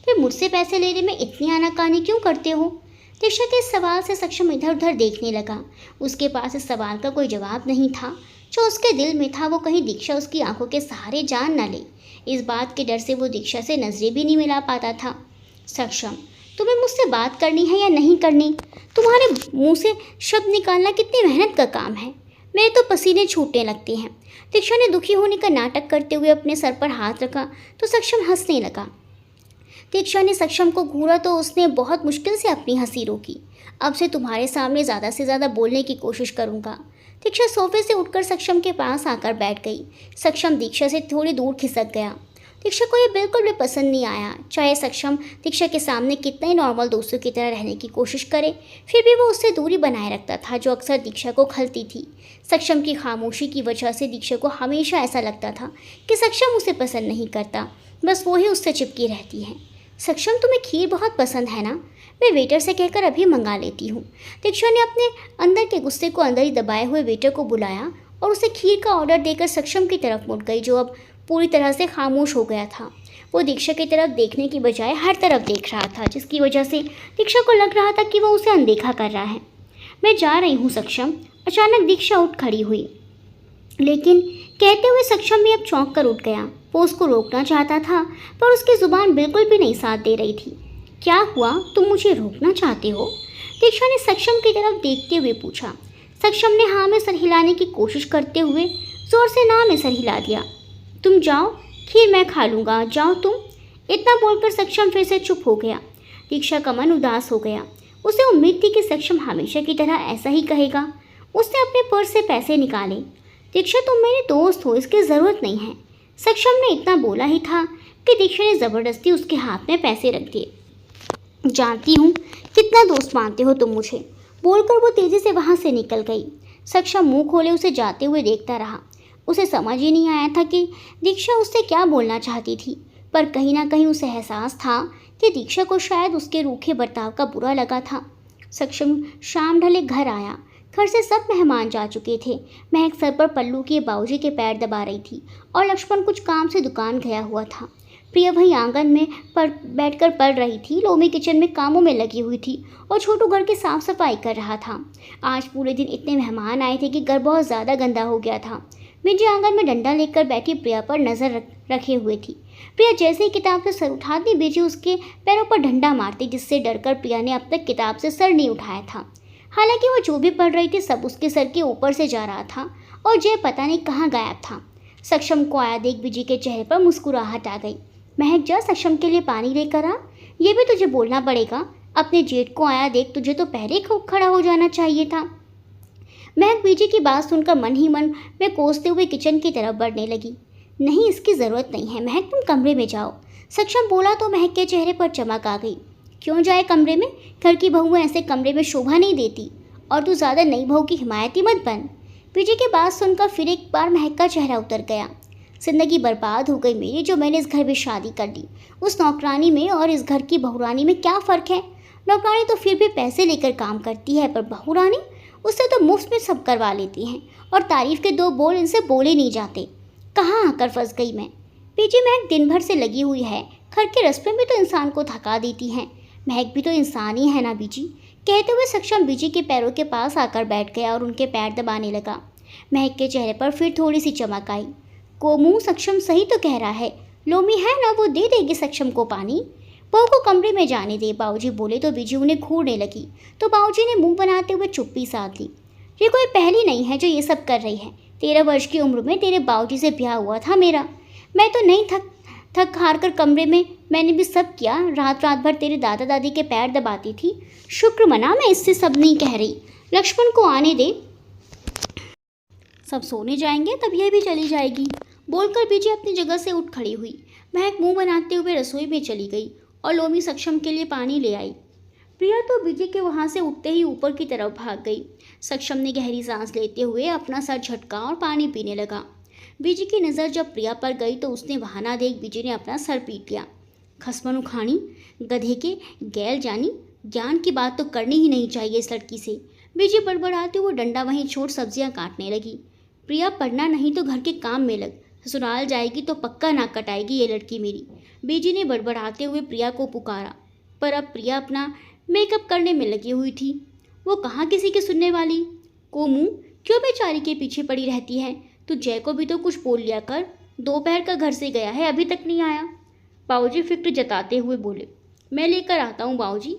फिर मुझसे पैसे लेने में इतनी आनाकानी क्यों करते हो? दीक्षा के इस सवाल से सक्षम इधर उधर देखने लगा। उसके पास इस सवाल का कोई जवाब नहीं था। जो उसके दिल में था वो कहीं दीक्षा उसकी आंखों के सहारे जान न ले। इस बात के डर से वो दीक्षा से नजरें भी नहीं मिला पाता था। सक्षम, तुम्हें मुझसे बात करनी है या नहीं करनी? तुम्हारे मुंह से शब्द निकालना कितनी मेहनत का काम है। मेरे तो पसीने छूटने लगते हैं। दीक्षा ने दुखी होने का नाटक करते हुए अपने सर पर हाथ रखा तो सक्षम हंसने लगा। दीक्षा ने सक्षम को घूरा तो उसने बहुत मुश्किल से अपनी हंसी रोकी। अब से तुम्हारे सामने ज़्यादा से ज़्यादा बोलने की कोशिश करूँगा। दीक्षा सोफे से उठकर सक्षम के पास आकर बैठ गई। सक्षम दीक्षा से थोड़ी दूर खिसक गया। दीक्षा को ये बिल्कुल भी पसंद नहीं आया। चाहे सक्षम दीक्षा के सामने कितना ही नॉर्मल दोस्तों की तरह रहने की कोशिश करे, फिर भी वो उससे दूरी बनाए रखता था, जो अक्सर दीक्षा को खलती थी। सक्षम की खामोशी की वजह से दीक्षा को हमेशा ऐसा लगता था कि सक्षम उसे पसंद नहीं करता, बस वो ही उससे चिपकी रहती है। सक्षम, तुम्हें खीर बहुत पसंद है ना? मैं वेटर से कहकर अभी मंगा लेती हूँ। दीक्षा ने अपने अंदर के गुस्से को अंदर ही दबाए हुए वेटर को बुलाया और उसे खीर का ऑर्डर देकर सक्षम की तरफ मुड़ गई, जो अब पूरी तरह से खामोश हो गया था। वो दीक्षा की तरफ देखने की बजाय हर तरफ देख रहा था, जिसकी वजह से दीक्षा को लग रहा था कि वो उसे अनदेखा कर रहा है। मैं जा रही हूँ सक्षम। अचानक दीक्षा उठ खड़ी हुई, लेकिन कहते हुए सक्षम भी अब चौंक कर उठ गया। वो उसको रोकना चाहता था, पर उसकी जुबान बिल्कुल भी नहीं साथ दे रही थी। क्या हुआ, तुम मुझे रोकना चाहते हो? दीक्षा ने सक्षम की तरफ देखते हुए पूछा। सक्षम ने हाँ में सर हिलाने की कोशिश करते हुए जोर से ना में सर हिला दिया। तुम जाओ, खीर मैं खा लूँगा, जाओ तुम। इतना बोलकर सक्षम फिर से चुप हो गया। दीक्षा का मन उदास हो गया। उसे उम्मीद थी कि सक्षम हमेशा की तरह ऐसा ही कहेगा। उसने अपने पर्स से पैसे निकाले। दीक्षा, तुम मेरे दोस्त हो, इसकी ज़रूरत नहीं है। सक्षम ने इतना बोला ही था कि दीक्षा ने ज़बरदस्ती उसके हाथ में पैसे रख दिए। जानती हूँ कितना दोस्त मानते हो तुम मुझे, बोलकर वो तेज़ी से वहाँ से निकल गई। सक्षम मुंह खोले उसे जाते हुए देखता रहा। उसे समझ ही नहीं आया था कि दीक्षा उससे क्या बोलना चाहती थी, पर कहीं ना कहीं उसे एहसास था कि दीक्षा को शायद उसके रूखे बर्ताव का बुरा लगा था। सक्षम शाम ढले घर आया। घर से सब मेहमान जा चुके थे। महक सर पर पल्लू के बाबूजी के पैर दबा रही थी और लक्ष्मण कुछ काम से दुकान गया हुआ था। प्रिया वहीं आंगन में बैठकर पढ़ रही थी। लोमी किचन में कामों में लगी हुई थी और छोटू घर की साफ सफाई कर रहा था। आज पूरे दिन इतने मेहमान आए थे कि घर बहुत ज़्यादा गंदा हो गया था। मिंजी आंगन में डंडा लेकर बैठी प्रिया पर नज़र रखे हुए थी। प्रिया जैसे ही किताब से सर उठाती, बीजी उसके पैरों पर डंडा मारती, जिससे डरकर प्रिया ने अब तक किताब से सर नहीं उठाया था। हालांकि वो जो भी पढ़ रही थी सब उसके सर के ऊपर से जा रहा था और जय पता नहीं कहाँ गायब था। सक्षम को आया देख बीजी के चेहरे पर मुस्कुराहट आ गई। महक, जा सक्षम के लिए पानी लेकर आ। ये भी तुझे बोलना पड़ेगा। अपने जेठ को आया देख, तुझे तो पहले ही खड़ा हो जाना चाहिए था। महक बीजी की बात सुनकर मन ही मन में कोसते हुए किचन की तरफ बढ़ने लगी। नहीं, इसकी ज़रूरत नहीं है महक, तुम कमरे में जाओ। सक्षम बोला तो महक के चेहरे पर चमक आ गई। क्यों जाए कमरे में? घर की बहुएं ऐसे कमरे में शोभा नहीं देती, और तू ज़्यादा नई बहू की हिमायती मत बन। बीजी की बात सुनकर फिर एक बार महक का चेहरा उतर गया। जिंदगी बर्बाद हो गई मेरी, जो मैंने इस घर में शादी कर ली। उस नौकरानी में और इस घर की बहुरानी में क्या फ़र्क है? नौकरानी तो फिर भी पैसे लेकर काम करती है, पर बहुरानी उससे तो मुफ्त में सब करवा लेती हैं, और तारीफ के दो बोल इनसे बोले नहीं जाते। कहाँ आकर फंस गई मैं? बीजी, महक दिन भर से लगी हुई है। घर के रस्में भी तो इंसान को थका देती हैं। महक भी तो इंसान ही है ना बीजी। कहते हुए सक्षम बीजी के पैरों के पास आकर बैठ गया और उनके पैर दबाने लगा। महक के चेहरे पर फिर थोड़ी सी चमक आई। कोमू, सक्षम सही तो कह रहा है। लोमी है ना, वो दे देगी सक्षम को पानी। बहू को कमरे में जाने दे, बाबूजी बोले तो बीजी उन्हें घूरने लगी, तो बाबूजी ने मुंह बनाते हुए चुप्पी साध ली। ये कोई पहली नहीं है जो ये सब कर रही है। 13 वर्ष की उम्र में तेरे बाबूजी से ब्याह हुआ था मेरा। मैं तो नहीं थक हार कर कमरे में मैंने भी सब किया। रात भर तेरे दादा दादी के पैर दबाती थी। शुक्र मना, मैं इससे सब नहीं कह रही। लक्ष्मण को आने दे, सब सोने जाएंगे तब यह भी चली जाएगी। बोलकर बीजी अपनी जगह से उठ खड़ी हुई। महक मुंह बनाते हुए रसोई में चली गई और लोमी सक्षम के लिए पानी ले आई। प्रिया तो बीजी के वहाँ से उठते ही ऊपर की तरफ भाग गई। सक्षम ने गहरी सांस लेते हुए अपना सर झटका और पानी पीने लगा। बीजी की नज़र जब प्रिया पर गई तो उसने वहाँ ना देख बीजी ने अपना सर पीट लिया। खसमन उखानी, गधे के गैल जानी, ज्ञान की बात तो करनी ही नहीं चाहिए इस लड़की से। बीजी बड़बड़ाते हुए डंडा वहीं छोड़ सब्जियां काटने लगी। प्रिया, पढ़ना नहीं तो घर के काम में लग। ससुराल जाएगी तो पक्का नाक कटाएगी ये लड़की मेरी। बीजी ने बड़बड़ाते हुए प्रिया को पुकारा, पर अब प्रिया अपना मेकअप करने में लगी हुई थी। वो कहाँ किसी की सुनने वाली। कोमू, क्यों बेचारी के पीछे पड़ी रहती है? तू जय को भी तो कुछ बोल लिया कर। दोपहर का घर से गया है, अभी तक नहीं आया। बाबूजी फिक्र जताते हुए बोले। मैं लेकर आता हूँ बाबूजी।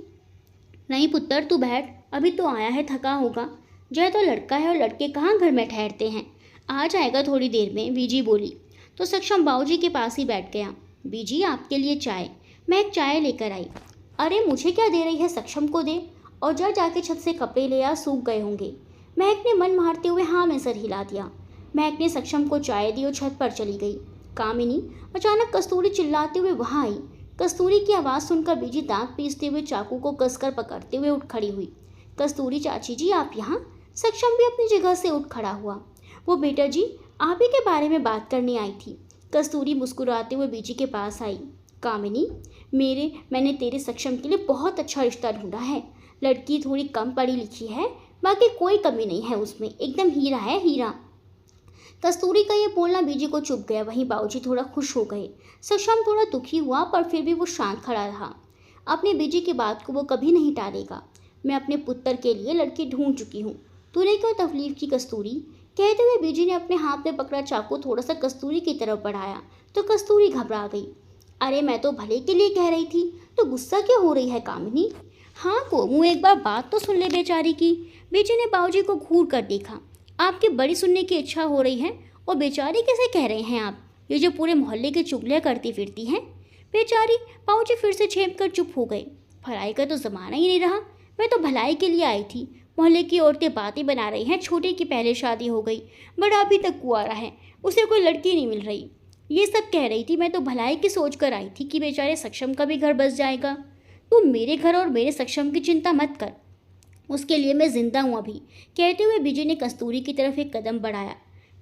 नहीं पुत्र, तू बैठ, अभी तो आया है, थका होगा। जय तो लड़का है और लड़के कहाँ घर में ठहरते हैं। आ जाएगा थोड़ी देर में, बीजी बोली। तो सक्षम बाबूजी के पास ही बैठ गया। बीजी, आपके लिए चाय। मैं एक चाय लेकर आई। अरे मुझे क्या दे रही है, सक्षम को दे। और जा जाके छत से कपड़े ले आ, सूख गए होंगे। महक ने मन मारते हुए हाँ में सर हिला दिया। महक ने सक्षम को चाय दी और छत पर चली गई। कामिनी, अचानक कस्तूरी चिल्लाते हुए वहां आई। कस्तूरी की आवाज़ सुनकर बीजी दांत पीसते हुए चाकू को कसकर पकड़ते हुए उठ खड़ी हुई। कस्तूरी चाची जी, आप यहाँ? सक्षम भी अपनी जगह से उठ खड़ा हुआ। वो बेटा जी, आप ही के बारे में बात करने आई थी। कस्तूरी मुस्कुराते हुए बीजी के पास आई। कामिनी, मैंने तेरे सक्षम के लिए बहुत अच्छा रिश्ता ढूंढा है। लड़की थोड़ी कम पढ़ी लिखी है, बाकी कोई कमी नहीं है उसमें, एकदम हीरा है, हीरा। कस्तूरी का ये बोलना बीजी को चुभ गया। वहीं बाबूजी थोड़ा खुश हो गए। सक्षम थोड़ा दुखी हुआ, पर फिर भी वो शांत खड़ा रहा। अपनी बीजी की बात को वो कभी नहीं टालेगा। मैं अपने पुत्र के लिए लड़की ढूंढ चुकी हूँ, तूने क्यों तकलीफ की कस्तूरी? कहते हुए बीजी ने अपने हाथ में पकड़ा चाकू थोड़ा सा कस्तूरी की तरफ बढ़ाया तो कस्तूरी घबरा गई। अरे मैं तो भले के लिए कह रही थी, तो गुस्सा क्यों हो रही है कामिनी? हाँ कोमू, एक बार बात तो सुन ले बेचारी की। बीजी ने बाबूजी को घूर कर देखा। आपकी बड़ी सुनने की इच्छा हो रही है, और बेचारी कैसे कह रहे हैं आप, ये जो पूरे मोहल्ले की चुगलियाँ करती फिरती हैं? बेचारी। बाबूजी फिर से झेप कर चुप हो गए। भलाई का तो ज़माना ही नहीं रहा। मैं तो भलाई के लिए आई थी। मोहल्ले की औरतें बातें बना रही हैं, छोटे की पहले शादी हो गई, बड़ा अभी तक कुंवारा है, उसे कोई लड़की नहीं मिल रही, ये सब कह रही थी। मैं तो भलाई की सोच कर आई थी कि बेचारे सक्षम का भी घर बस जाएगा। तू मेरे घर और मेरे सक्षम की चिंता मत कर, उसके लिए मैं जिंदा हूँ अभी। कहते हुए बीजी ने कस्तूरी की तरफ एक कदम बढ़ाया।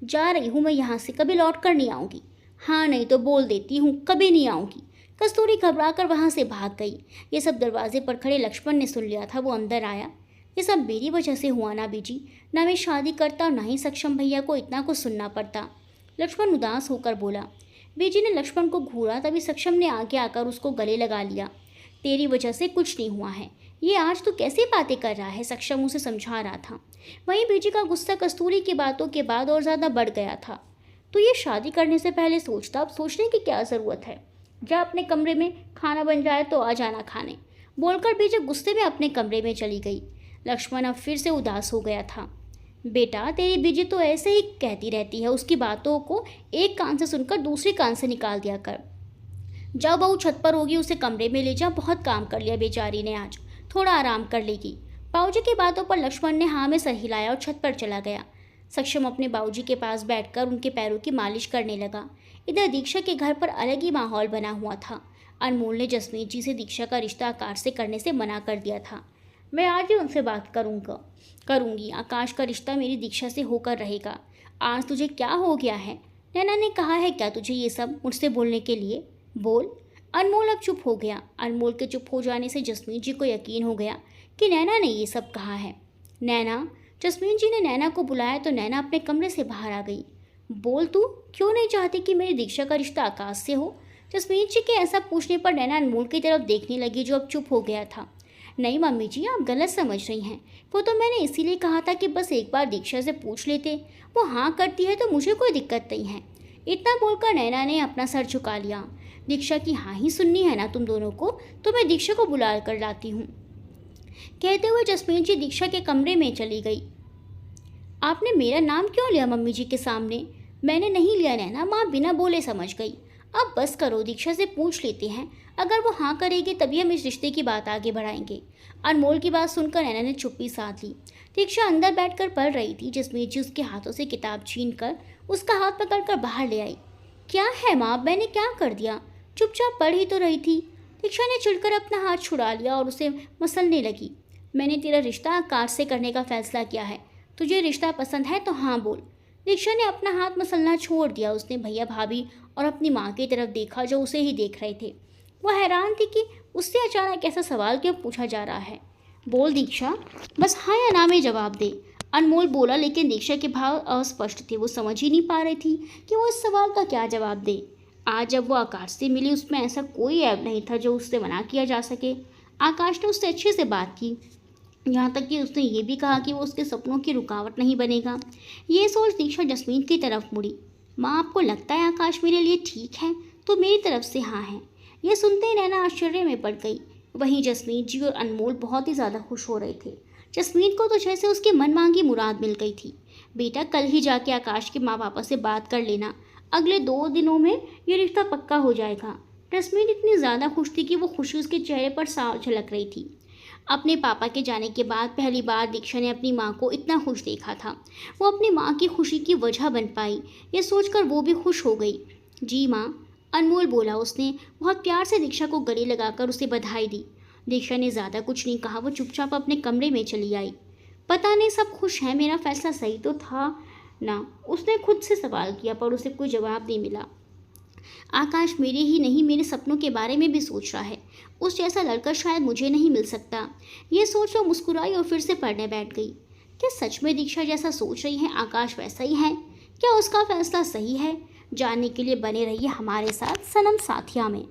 जा रही हूँ मैं यहाँ से, कभी लौट कर नहीं आऊँगी। हाँ नहीं तो बोल देती हूँ, कभी नहीं आऊँगी। कस्तूरी घबरा कर वहाँ से भाग गई। ये सब दरवाजे पर खड़े लक्ष्मण ने सुन लिया था। वो अंदर आया। ये सब मेरी वजह से हुआ ना बीजी, ना मैं शादी करता और ना ही सक्षम भैया को इतना कुछ सुनना पड़ता। लक्ष्मण उदास होकर बोला। बीजी ने लक्ष्मण को घूरा, तभी सक्षम ने आगे आकर उसको गले लगा लिया। तेरी वजह से कुछ नहीं हुआ है, ये आज तू कैसी बातें कर रहा है, सक्षम उसे समझा रहा था। वहीं बीजी का गुस्सा कस्तूरी की बातों के बाद और ज़्यादा बढ़ गया था। तो ये शादी करने से पहले सोचता, अब सोचने की क्या ज़रूरत है। जा अपने कमरे में, खाना बन जाए तो आ जाना खाने, बोलकर बीजी गुस्से में अपने कमरे में चली गई। लक्ष्मण अब फिर से उदास हो गया था। बेटा, तेरी बीजी तो ऐसे ही कहती रहती है, उसकी बातों को एक कान से सुनकर दूसरे कान से निकाल दिया कर। जा बहू छत पर होगी, उसे कमरे में ले जा, बहुत काम कर लिया बेचारी ने आज, थोड़ा आराम कर लेगी। बाबूजी की बातों पर लक्ष्मण ने हाँ में सर हिलाया और छत पर चला गया। सक्षम अपने बाबूजी के पास बैठकर उनके पैरों की मालिश करने लगा। इधर दीक्षा के घर पर अलग ही माहौल बना हुआ था। अनमोल ने जसमीत जी से दीक्षा का रिश्ता आकाश से करने से मना कर दिया था। मैं आज ही उनसे बात करूँगी। आकाश का रिश्ता मेरी दीक्षा से होकर रहेगा। आज तुझे क्या हो गया है? नैना ने कहा है क्या तुझे ये सब मुझसे बोलने के लिए? बोल। अनमोल अब चुप हो गया। अनमोल के चुप हो जाने से जसमीत जी को यकीन हो गया कि नैना ने ये सब कहा है। नैना। जसमीत जी ने नैना को बुलाया तो नैना अपने कमरे से बाहर आ गई। बोल, तू क्यों नहीं चाहती कि मेरी दीक्षा का रिश्ता आकाश से हो? जसमीत जी के ऐसा पूछने पर नैना अनमोल की तरफ देखने लगी, जो अब चुप हो गया था। नहीं मम्मी जी, आप गलत समझ रही हैं। वो तो मैंने इसीलिए कहा था कि बस एक बार दीक्षा से पूछ लेते, वो हाँ करती है तो मुझे कोई दिक्कत नहीं है। इतना बोलकर नैना ने अपना सर झुका लिया। दीक्षा की हाँ ही सुननी है ना तुम दोनों को, तो मैं दीक्षा को बुला कर लाती हूँ। कहते हुए जसमीत जी दीक्षा के कमरे में चली गई। आपने मेरा नाम क्यों लिया मम्मी जी के सामने? मैंने नहीं लिया नैना, माँ बिना बोले समझ गई। अब बस करो, दीक्षा से पूछ लेते हैं, अगर वो हाँ करेगी तभी हम इस रिश्ते की बात आगे बढ़ाएंगे। अनमोल की बात सुनकर नैना ने चुप्पी साध ली। दीक्षा अंदर बैठकर पढ़ रही थी। जसमीत जी उसके हाथों से किताब छीन कर उसका हाथ पकड़कर बाहर ले आई। क्या है माँ, मैंने क्या कर दिया? चुपचाप पढ़ ही तो रही थी। दीक्षा ने चिढ़कर अपना हाथ छुड़ा लिया और उसे मसलने लगी। मैंने तेरा रिश्ता आकाश से करने का फैसला किया है, तुझे रिश्ता पसंद है तो हाँ बोल। दीक्षा ने अपना हाथ मसलना छोड़ दिया। उसने भैया भाभी और अपनी माँ की तरफ देखा, जो उसे ही देख रहे थे। वह हैरान थी कि उससे अचानक ऐसा सवाल क्यों पूछा जा रहा है। बोल दीक्षा, बस हाँ या ना में जवाब दे। अनमोल बोला, लेकिन दीक्षा के भाव अस्पष्ट थे। वो समझ ही नहीं पा रही थी कि वो इस सवाल का क्या जवाब दे। आज जब वो आकाश से मिली, उसमें ऐसा कोई ऐब नहीं था जो उससे मना किया जा सके। आकाश ने उससे अच्छे से बात की, यहाँ तक कि उसने ये भी कहा कि वो उसके सपनों की रुकावट नहीं बनेगा। ये सोच दीक्षा जसमीत की तरफ मुड़ी। माँ, आपको लगता है आकाश मेरे लिए ठीक है? तो मेरी तरफ से हाँ है। यह सुनते ही नैना आश्चर्य में पड़ गई। वहीं जसमीत जी और अनमोल बहुत ही ज़्यादा खुश हो रहे थे। जसमीत को तो जैसे उसकी मन मांगी मुराद मिल गई थी। बेटा कल ही जाके आकाश के माँ पापा से बात कर लेना, अगले 2 दिनों में ये रिश्ता पक्का हो जाएगा। जसमीत इतनी ज़्यादा खुश थी कि वो खुशी उसके चेहरे पर साफ झलक रही थी। अपने पापा के जाने के बाद पहली बार दीक्षा ने अपनी माँ को इतना खुश देखा था। वो अपनी माँ की खुशी की वजह बन पाई, ये सोचकर वो भी खुश हो गई। जी माँ, अनमोल बोला उसने। बहुत प्यार से दीक्षा को गले लगाकर उसे बधाई दी। दीक्षा ने ज़्यादा कुछ नहीं कहा, वो चुपचाप अपने कमरे में चली आई। पता नहीं सब खुश हैं, मेरा फैसला सही तो था ना, उसने खुद से सवाल किया, पर उसे कोई जवाब नहीं मिला। आकाश मेरे ही नहीं, मेरे सपनों के बारे में भी सोच रहा है। उस जैसा लड़का शायद मुझे नहीं मिल सकता। ये सोच वो मुस्कुराई और फिर से पढ़ने बैठ गई। क्या सच में दीक्षा जैसा सोच रही है आकाश वैसा ही है? क्या उसका फैसला सही है? जानने के लिए बने रहिए हमारे साथ सनम साथिया में।